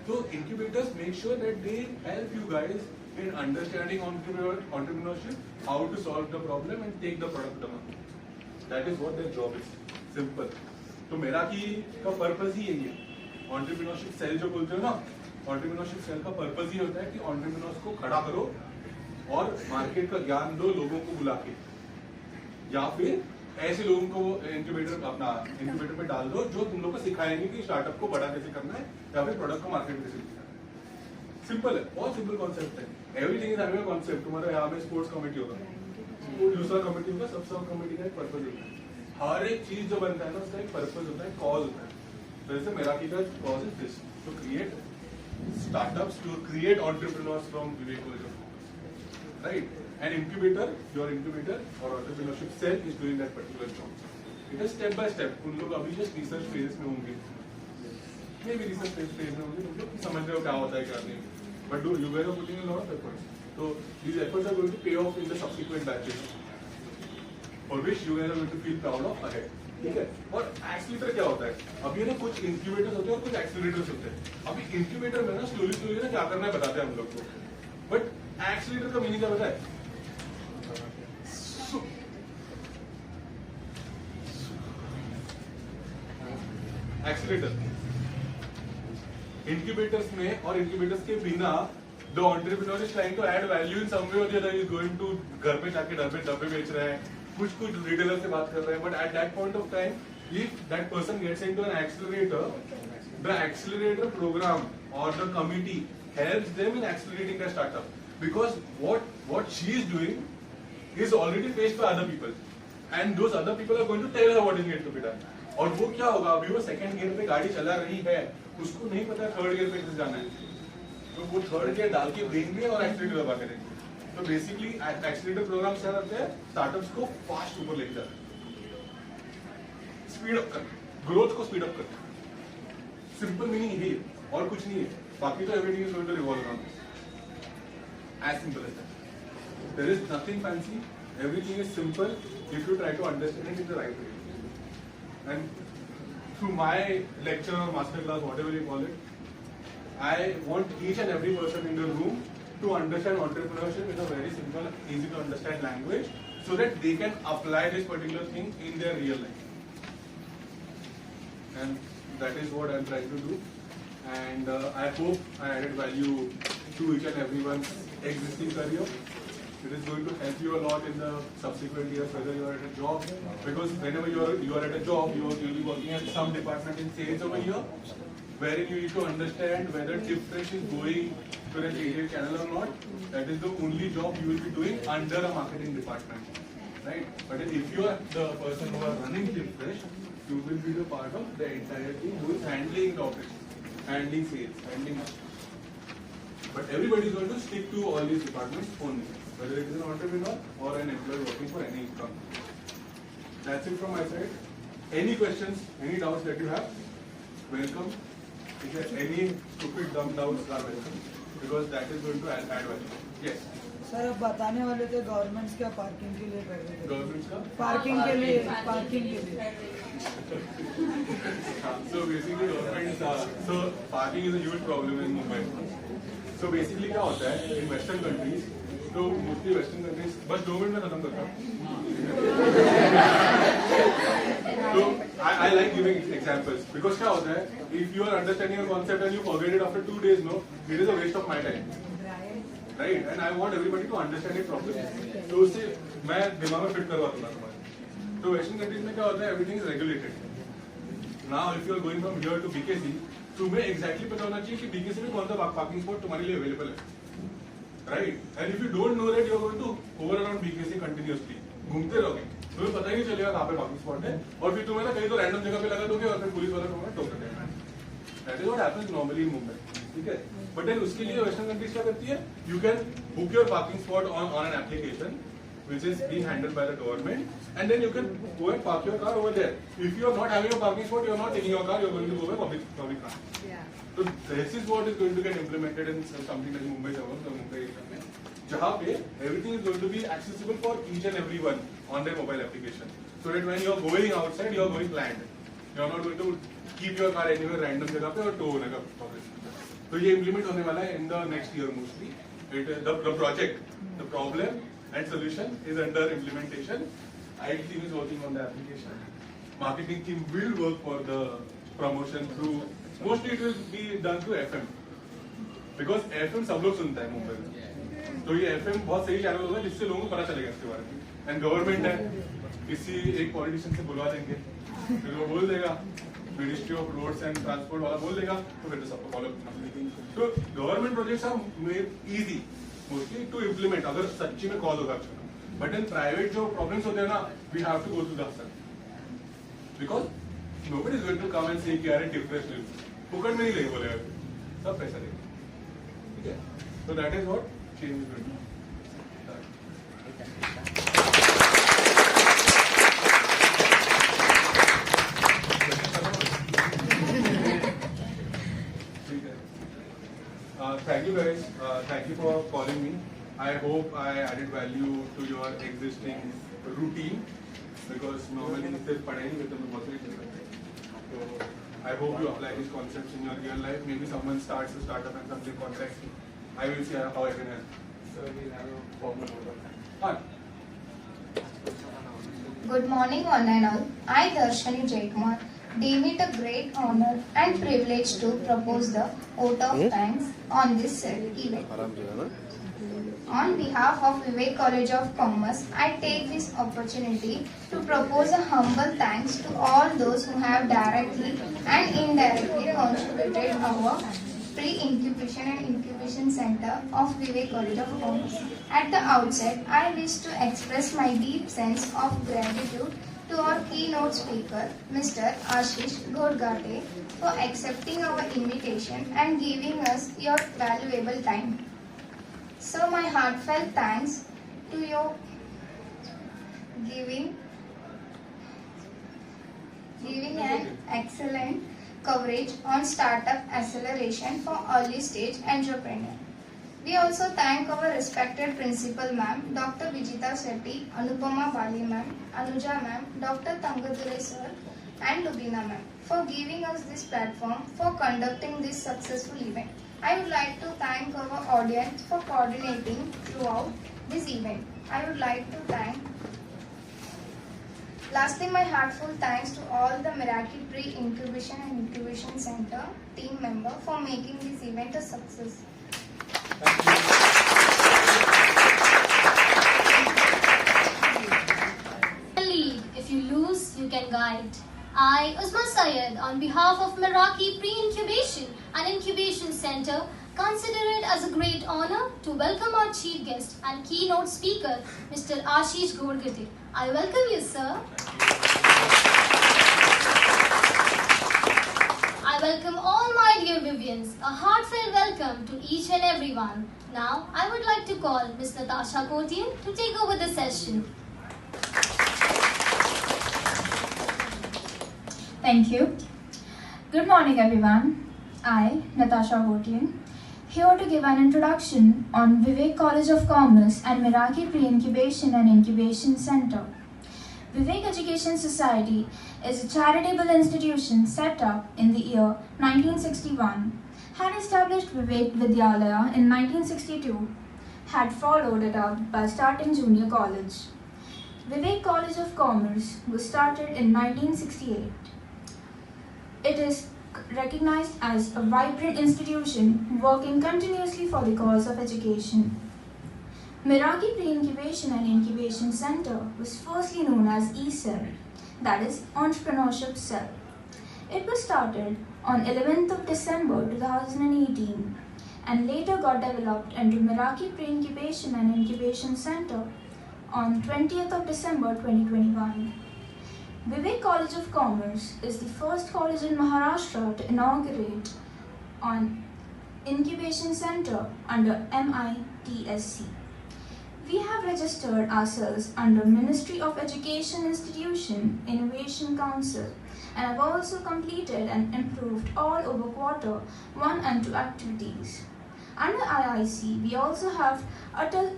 So incubators make sure that they help you guys in understanding entrepreneurship, how to solve the problem and take the product to the market. That is what their job is. Simple. तो Meraki का purpose ही यही है. Entrepreneurship cell जो बोलते हो ना, entrepreneurship cell का purpose ही होता है कि एंटरप्रेन्योर्स को खड़ा करो और मार्केट का ज्ञान दो लोगों को बुला के, या फिर ऐसे लोगों को इंक्यूबेटर अपना इंक्यूबेटर में डाल दो जो तुम लोग को सिखाएंगे कि स्टार्टअप को बड़ा कैसे करना है या फिर प्रोडक्ट को मार्केट में कैसे दिखाना है. सिंपल है, बहुत सिंपल कॉन्सेप्ट है. Everything is having a concept. तुम्हारा यहाँ में स्पोर्ट्स कमेटी होगा, दूसरा कमेटी होगा, सब कमेटी का एक पर्पस होता है. हर एक चीज जो बनता है ना उसका एक पर्पस होता है, कॉज होता है. वैसे मेराकी का cause is this, to create startups, to create entrepreneurs from Vivek College of Commerce, right? An incubator, your incubator or entrepreneurship cell is doing that particular job. It is step by step. उन लोग अभी just research phase में होंगे, maybe research phase में होंगे, तुम लोग समझ रहे हो क्या होता है क्या नहीं. But do you guys are putting a lot of efforts. So these efforts are going to pay off in the subsequent batches, for which you guys are going to feel proud of ahead. ठीक है. और accelerator क्या होता है? अभी ना कुछ incubators होते हैं और कुछ एक्सीलरेटर्स होते हैं. अभी इंक्यूबेटर में ना स्लोली ना क्या करना है बताते हैं हम लोग को, बट एक्सीलरेटर का मीनिंग क्या पता है? एक्सीलरेटर इंक्यूबेटर्स में और इंक्यूबेटर्स के बिना the entrepreneur is trying to add value in some way और the other, is going to घर पे जाके डब्बे बेच रहे हैं, कुछ रिटेलर से बात कर रहे हैं, but at that point of time if that person gets into an accelerator, the accelerator program or the committee helps them in accelerating their startup, because what she is doing is already faced by other people, and those other people are going to tell her what is needed to be done. और वो क्या होगा, अभी वो second gear पे गाड़ी चला रही है, उसको नहीं पता थर्ड गियर पे कैसे जाना है, तो वो थर्ड गियर डाल के देंगे और एक्सीलरेटर दबा के देंगे. तो बेसिकली एक्सीलरेटर प्रोग्राम क्या करते हैं? स्टार्टअप्स को फास्ट ऊपर लेके जाते हैं, स्पीड अप करते, ग्रोथ को स्पीड अप करते. सिंपल मीनिंग यही है और कुछ नहीं है. बाकी तो everything is going to revolve around this. As simple as that. There is nothing fancy. Everything is simple if you try to understand it in the right way. And through my lecture और master class, whatever you call it, I want each and every person in the room to understand entrepreneurship in a very simple, easy to understand language, so that they can apply this particular thing in their real life. And that is what I am trying to do. And I hope I added value to each and everyone's existing career. It is going to help you a lot in the subsequent years, whether you are at a job, because whenever you are at a job, you'll be working at some department in sales over here, wherein you need to understand whether tip fresh is going to an area channel or not. That is the only job you will be doing under a marketing department, right? But if you are the person who are running tip fresh, you will be the part of the entire team who is handling the operations, handling sales, handling. But everybody is going to stick to all these departments only, whether it is an entrepreneur or an employee working for any company. That's it from my side. Any questions, any doubts that you have, welcome. If there are any stupid dumb doubts are welcome, because that is going to add value. Yes. Sir अब बताने वाले थे governments क्या parking के लिए कर रहे थे Governments का? पार्किंग के लिए पार्किंग के लिए So basically governments so parking is a huge problem in Mumbai. So basically क्या होता है in Western countries, तो mostly Western countries बस 2 मिनट में खत्म करता हूँ. So I like giving examples because क्या होता है if you are understanding a concept and you forget it after 2 days, no, it is a waste of my time. Right? And I want everybody to understand it properly. तो उससे मैं दिमाग में fit करवा दूंगा तुम्हारे. तो वेस्टर्न कंट्रीज में क्या होता है everything is regulated. Now if you are going from here to BKC, तुम्हें exactly पता होना चाहिए कि BKC में कौन सा parking spot तुम्हारे लिए available है. Right? And if you don't know that, you are going to hover around BKC continuously. घूमते रहोगे. तुम्हें पता ही नहीं चलेगा कहाँ पे parking spot है. और फिर तुम्हें ना कहीं तो random जगह पे लगा दोगे और फिर पुलिस वाला तुम्हें टोक देगा. That is what happens normally in Mumbai. ठीक है? But then उसके लिए वेस्टर्न कंट्रीज क्या करती है? You can book your parking spot on an application, which is being handled by the government, and then you can go and park your car over there. If you are not having a parking spot, you are not taking your car, you are going to go by public car. So this is what is going to get implemented in something like Mumbai Suburbs or Mumbai area में, जहाँ पे everything is going to be accessible for each and everyone on their mobile application, so that when you are going outside, you are going planned. You are not going to keep your car anywhere random जगह पे और tow होने का problem. तो ये implement होने वाला है in the next year mostly. The project, the problem and solution is under implementation. IT team is working on the application. Marketing team will work for the promotion through. Mostly it will be done through FM. Because FM सब लोग सुनता है मुंबई में. तो ये FM बहुत सही channel होगा जिससे लोगों को पता चलेगा इसके बारे में. And government है, किसी एक politician से बुलवा देंगे, फिर वो बोल देगा. Ministry of Roads and Transport वाला बोल देगा, तो फिर तो सबको follow करना. So government projects are made easy mostly to implement अगर सच्ची में cause होगा अच्छा. But in private जो problems होते हैं ना, we have to go through the hustle. Because nobody is going to come and say कि यार difference नहीं, फुकट में नहीं लेंगे बोलेगा, सब पैसा देंगे. ठीक है? So that is what change is going to be. Thank you guys. Thank you for calling me. I hope I added value to your existing routine because normally सिर्फ पढ़ाई नहीं करते बहुत सारी चीजें. So I hope you apply these concepts in your real life. Maybe someone starts a startup and something contacts me. I will see how I can help. So we'll have a formal order. Good morning, one and all. I, Darshani Jaykumar, deem it a great honor and privilege to propose the vote of thanks on this said event. On behalf of Vivek College of Commerce, I take this opportunity to propose a humble thanks to all those who have directly and indirectly contributed our pre-incubation and incubation center of Vivek College of Commerce. At the outset, I wish to express my deep sense of gratitude to our keynote speaker, Mr. Ashish Godgate, for accepting our invitation and giving us your valuable time. So my heartfelt thanks to your giving an excellent coverage on startup acceleration for early stage entrepreneur. We also thank our respected principal ma'am, Dr. Vijita Sethi, Anupama Bali ma'am, Anuja ma'am, Dr. Tangadure sir and Lubina ma'am for giving us this platform for conducting this successful event. I would like to thank our audience for coordinating throughout this event. I would like to thank lastly my heartfelt thanks to all the Meraki Pre-Incubation and Incubation Center team member for making this event a success. Thank you. right. I, Uzma Syed, on behalf of Meraki Pre-Incubation and Incubation Center, consider it as a great honor to welcome our chief guest and keynote speaker, Mr. Ashish Gorgate. I welcome you, sir. I welcome all my dear Vivians. A heartfelt welcome to each and everyone. Now, I would like to call Ms. Natasha Kotian to take over the session. Thank you. Good morning, everyone. I, Natasha Kotian, here to give an introduction on Vivek College of Commerce and Meraki Pre-Incubation and Incubation Center. Vivek Education Society is a charitable institution set up in the year 1961, had established Vivek Vidyalaya in 1962, had followed it up by starting junior college. Vivek College of Commerce was started in 1968. It is recognized as a vibrant institution working continuously for the cause of education. Meraki Pre-Incubation and Incubation Center was firstly known as eCell, that is Entrepreneurship Cell. It was started on 11th of December 2018 and later got developed into Meraki Pre-Incubation and Incubation Center on 20th of December 2021. Vivek College of Commerce is the first college in Maharashtra to inaugurate an incubation center under MITSC. We have registered ourselves under Ministry of Education Institution Innovation Council and have also completed and improved all over quarter 1 and 2 activities. Under IIC, we also have Atal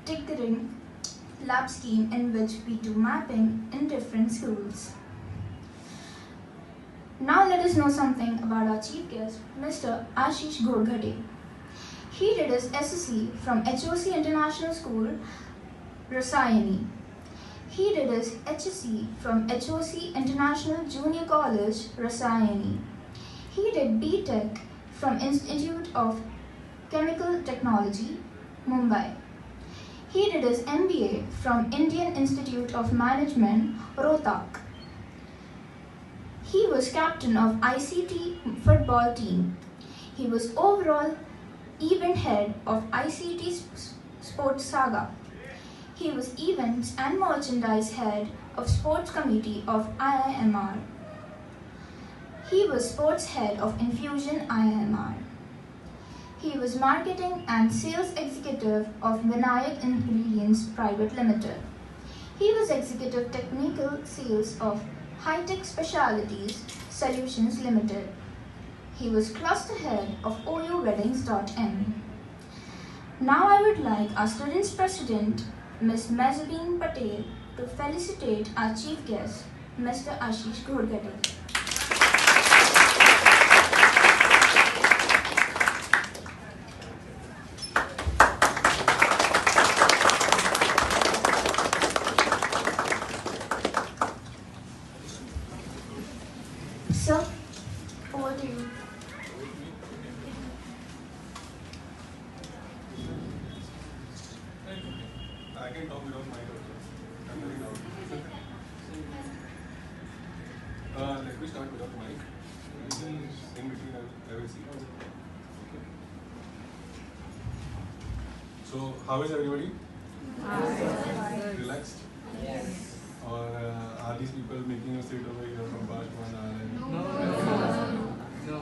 Tinkering Lab scheme in which we do mapping in different schools. Now let us know something about our chief guest, Mr. Ashish Gorgate. He did his SSC from HOC International School, Rasayani. He did his HSC from HOC International Junior College, Rasayani. He did BTech from Institute of Chemical Technology, Mumbai. He did his MBA from Indian Institute of Management, Rohtak. He was captain of ICT football team. He was overall event head of ICT Sports Saga. He was events and merchandise head of sports committee of IIMR. He was sports head of Infusion IIMR. He was marketing and sales executive of Vinayak Ingredients Private Limited. He was executive technical sales of High-Tech Specialities Solutions Limited. He was cluster head of OUweddings.in. Now I would like our students' president, Ms. Mezzabeen Patel, to felicitate our chief guest, Mr. Ashish Gorgate. Sir, over to you. I can talk without mic also. I'm very loud. Let me start without mic. In between, I will see. Okay. So, how is everybody? Relaxed? Yes. Or are these people making you sit over here from past 1 hour? No.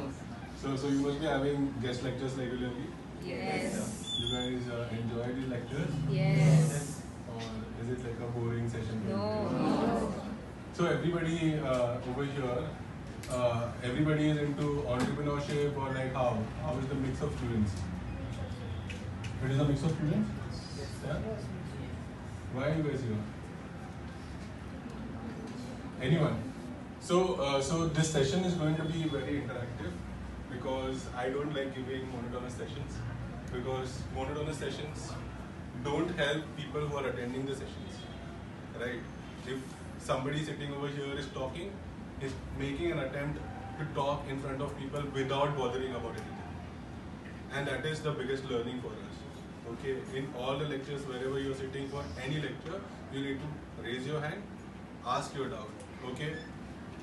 So you must be having guest lectures regularly? Yes. You guys enjoy these lectures? Yes. Or is it like a boring session? No. So everybody over here, everybody is into entrepreneurship or like how? How is the mix of students? It is a mix of students? Yeah? Why are you guys here? Anyone? So this session is going to be very interactive because I don't like giving monotonous sessions because monotonous sessions don't help people who are attending the sessions, right? If somebody sitting over here is talking, is making an attempt to talk in front of people without bothering about anything, and that is the biggest learning for us. Okay, in all the lectures, wherever you're sitting for any lecture, you need to raise your hand, ask your doubt. Okay,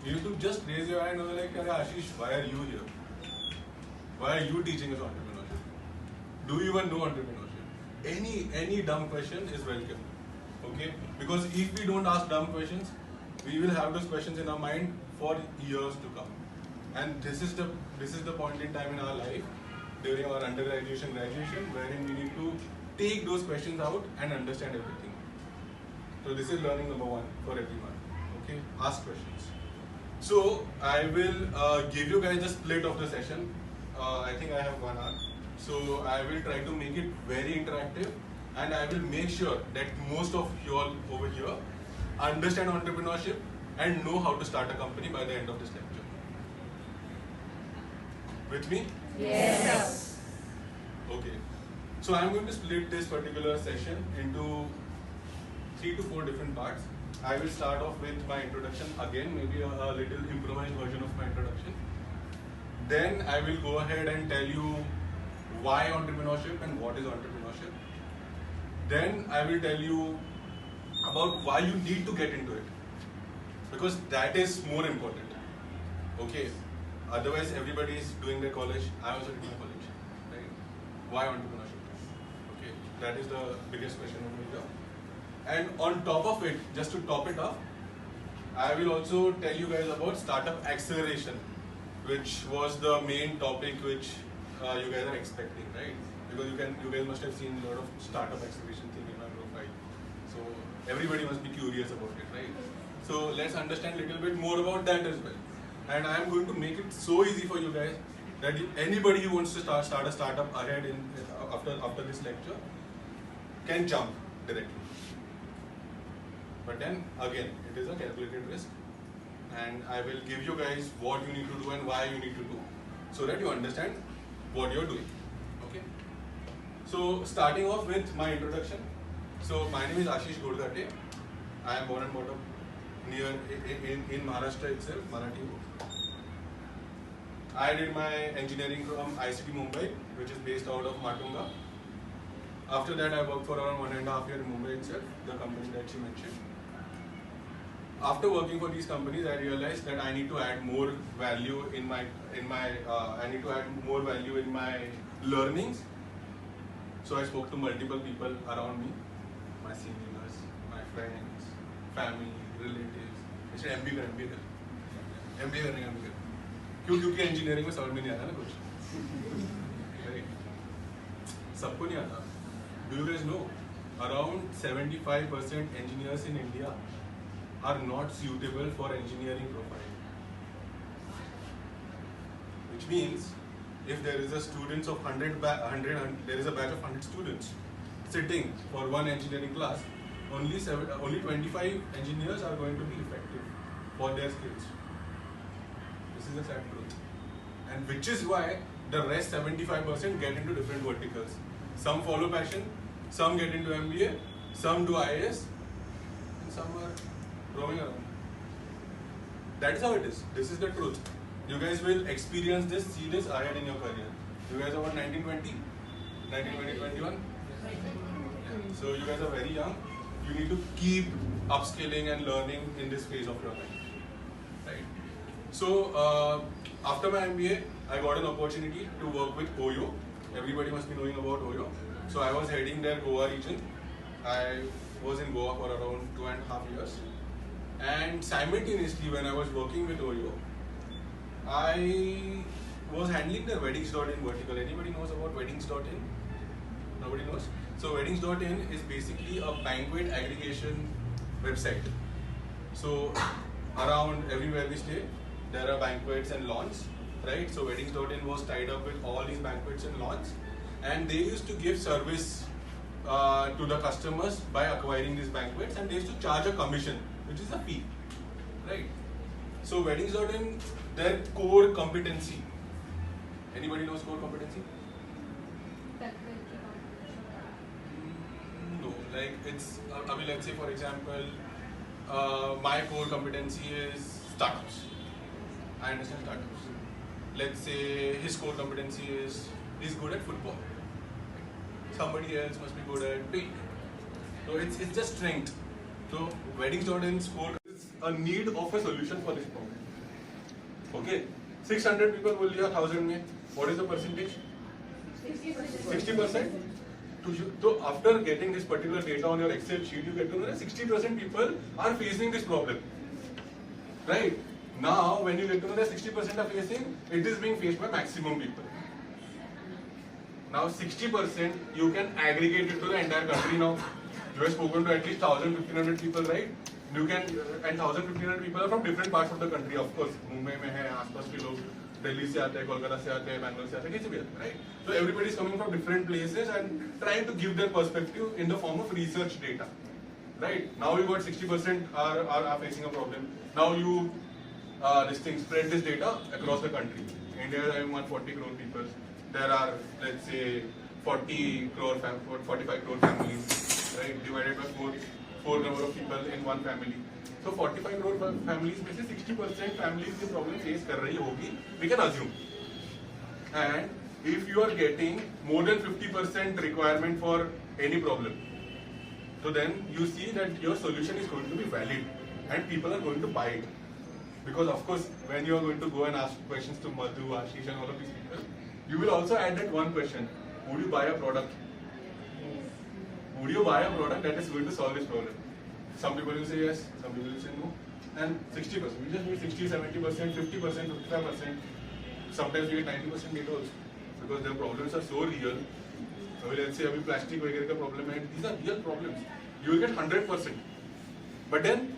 You need to just raise your hand and be like, Ashish, why are you here? Why are you teaching us entrepreneurship? Do you even know entrepreneurship? Any dumb question is welcome. Okay? Because if we don't ask dumb questions, we will have those questions in our mind for years to come. And this is the point in time in our life during our undergraduation, graduation, wherein we need to take those questions out and understand everything. So this is learning number 1 for everyone. Okay? Ask questions. So I will give you guys a split of the session. I think I have 1 hour. So I will try to make it very interactive, and I will make sure that most of you all over here understand entrepreneurship and know how to start a company by the end of this lecture. With me? Yes. Okay. So I'm going to split this particular session into 3 to 4 different parts. I will start off with my introduction again, maybe a little improvised version of my introduction. Then I will go ahead and tell you why entrepreneurship and what is entrepreneurship. Then I will tell you about why you need to get into it, because that is more important. Okay. Otherwise, everybody is doing their college. I also did my college, right? Why entrepreneurship? Okay, that is the biggest question over here. And on top of it, just to top it up, I will also tell you guys about startup acceleration, which was the main topic which you guys are expecting, right? Because you guys must have seen a lot of startup acceleration thing in my profile. So everybody must be curious about it, right? So let's understand a little bit more about that as well. And I am going to make it so easy for you guys that anybody who wants to start a startup ahead after this lecture can jump directly. But then again, it is a calculated risk, and I will give you guys what you need to do and why you need to do, so that you understand what you're doing. Okay. So starting off with my introduction. So my name is Ashish Godgate. I am born and brought up near in Maharashtra itself, Marathi. I did my engineering from ICT Mumbai, which is based out of Matunga. After that, I worked for around 1.5 years in Mumbai itself, the company that she mentioned. After working for these companies, I realized that I need to add more value in my learnings. So I spoke to multiple people around me, my seniors, my friends, family, relatives. I said MBA करेंगे. क्योंकि engineering में समझ में नहीं आता ना कुछ. सबको नहीं आता. Do you guys know? Around 75% engineers in India are not suitable for engineering profile. Which means, if there is a students of 100, there is a batch of 100 students sitting for one engineering class, only 25 engineers are going to be effective for their skills. This is a sad truth. And which is why the rest 75% get into different verticals. Some follow passion, some get into MBA, some do IAS, and some are roaming around. That is how it is. This is the truth. You guys will experience this, see this ahead in your career. You guys are what, 1920? 21? So you guys are very young. You need to keep upskilling and learning in this phase of your life. Right? So after my MBA, I got an opportunity to work with OYO. Everybody must be knowing about OYO. So I was heading their Goa region. I was in Goa for around 2.5 years. And simultaneously, when I was working with OYO, I was handling the weddings.in vertical. Anybody knows about weddings.in? Nobody knows? So weddings.in is basically a banquet aggregation website. So around everywhere we stay, there are banquets and lawns, right? So weddings.in was tied up with all these banquets and lawns, and they used to give service to the customers by acquiring these banquets, and they used to charge a commission, which is a fee, right? So weddings.in, their core competency. Anybody knows core competency? No, like it's, I mean, let's say for example, my core competency is startups. I understand startups. Let's say his core competency is he's good at football. Somebody else must be good at paint. So it's just strength. So weddings.in's core is a need of a solution for this problem. Okay, 600 people बोल लिया 1000 में, what is the percentage? 60%. So after getting this particular data on your Excel sheet, you get to know that 60% people are facing this problem. Right? Now, when you get to know that 60% are facing, it is being faced by maximum people. Now 60% you can aggregate it to the entire country now. You have spoken to at least 1,000-1,500 people, right? You can, and 1,000-1,500 people are from different parts of the country. Of course, Mumbai में है, आसपास के लोग दिल्ली से आते हैं, कोलकाता से आते हैं, बैंगलोर से आते हैं, किसी भी आते हैं, right? So everybody is coming from different places and trying to give their perspective in the form of research data, right? Now you got 60% are facing a problem. Now you spread this data across the country. India is having 140 crore people. There are, let's say, 45 crore families, right? Divided by four number of people in one family. So 45 crore families में से 60% families ये problem face कर रही होगी, we can assume. And if you are getting more than 50% requirement for any problem, so then you see that your solution is going to be valid and people are going to buy it. Because of course, when you are going to go and ask questions to Madhu, Ashish and all of these people, you will also add that one question: would you buy a product? Would you buy a product that is going to solve this problem? Some people will say yes, some people will say no. And 60%, we just need 60, 70%, 50%, 55%. Sometimes we get 90% data also. Because their problems are so real. Let's say अभी plastic वगैरह का problem है, these are real problems. You will get 100%. But then,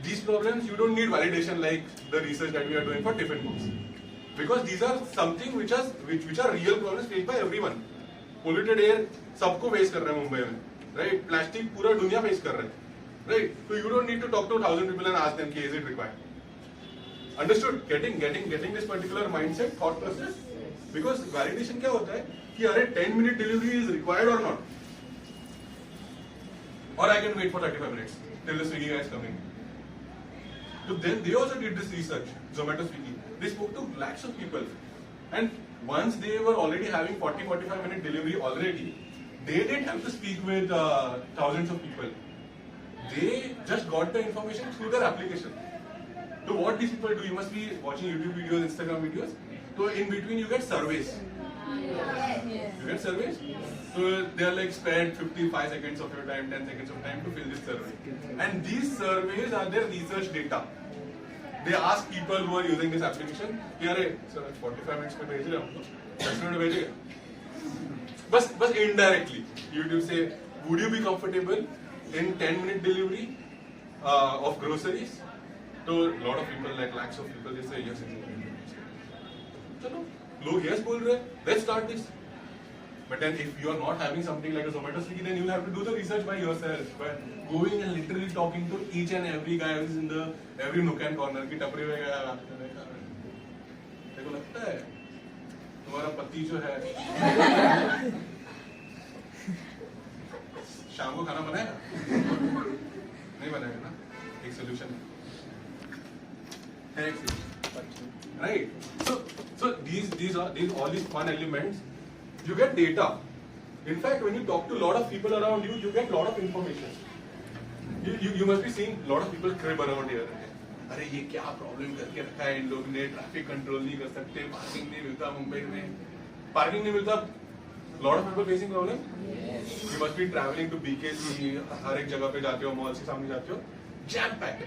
these problems, you don't need validation like the research that we are doing for tiffin box. Because these are something which are real problems faced by everyone. Polluted air, सबको face कर रहा है मुंबई में, right? Plastic पूरा दुनिया face कर रहा है, right? So you don't need to talk to 1,000 people and ask them, is it required? Understood? Getting this particular mindset, thought process. Because validation क्या होता है कि अरे 10-minute delivery is required or not? Or I can wait for 35 minutes till the Swiggy guy is coming. So then they also did this research, Zomato, Swiggy. They spoke to lakhs of people. And once they were already having 40-45 minute delivery already, they didn't have to speak with thousands of people. They just got the information through their application. So what these people do, you must be watching YouTube videos, Instagram videos. So in between you get surveys. You get surveys? So they are like spend 55 seconds of your time, 10 seconds of time to fill this survey. And these surveys are their research data. They ask people who are using this application, "Yare, sir, 45 minutes में भेज रहे हम लोग, 10 minute में भेजेगा?" बस indirectly, YouTube say, "Would you be comfortable in 10-minute delivery of groceries?" So a lot of people, like lakhs of people, they say yes. चलो, लोग yes बोल रहे हैं, let's start this. But then if you are not having something like a Zomato, Swiggy, then you will have to do the research by yourself, by going and literally talking to each and every guy who is in the every nook and corner की टपरी में गया देखो लगता है तुम्हारा पति जो है शाम को खाना बनाएगा नहीं बनाएगा ना एक सोल्यूशन है right so these all these fun elements you get data. In fact, when you talk to a lot of people around you, you get a lot of information. You must be seeing a lot of people crib around here. अरे ये क्या problem करके रखा है इन लोग ने, traffic control नहीं कर सकते, पार्किंग नहीं मिलता मुंबई में, पार्किंग नहीं मिलता. Lot of people facing problem. You must be travelling to BKC, हर एक जगह पे जाते हो, मॉल्स के सामने जाते हो, jam packed,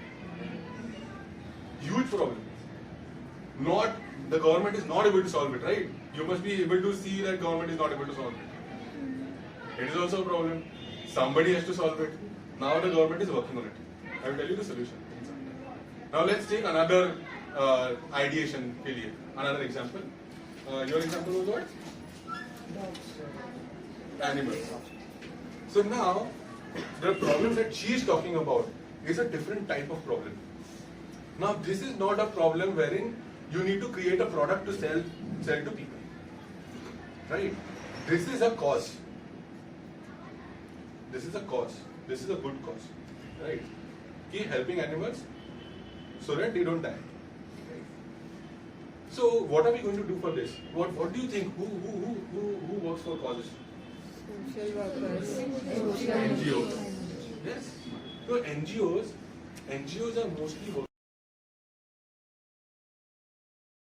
huge problem. Not the government is not able to solve it, right? You must be able to see that government is not able to solve it. It is also a problem. Somebody has to solve it. Now the government is working on it. I will tell you the solution. Now let's take another ideation के लिए another example. Your example was what? Animals. So now the problem that she is talking about is a different type of problem. Now this is not a problem wherein you need to create a product to sell to people, right? This is a cause. This is a cause. This is a good cause, right? Keep helping animals so that they don't die. So what are we going to do for this? What do you think? Who works for causes? Social workers. NGOs. Yes. So NGOs are mostly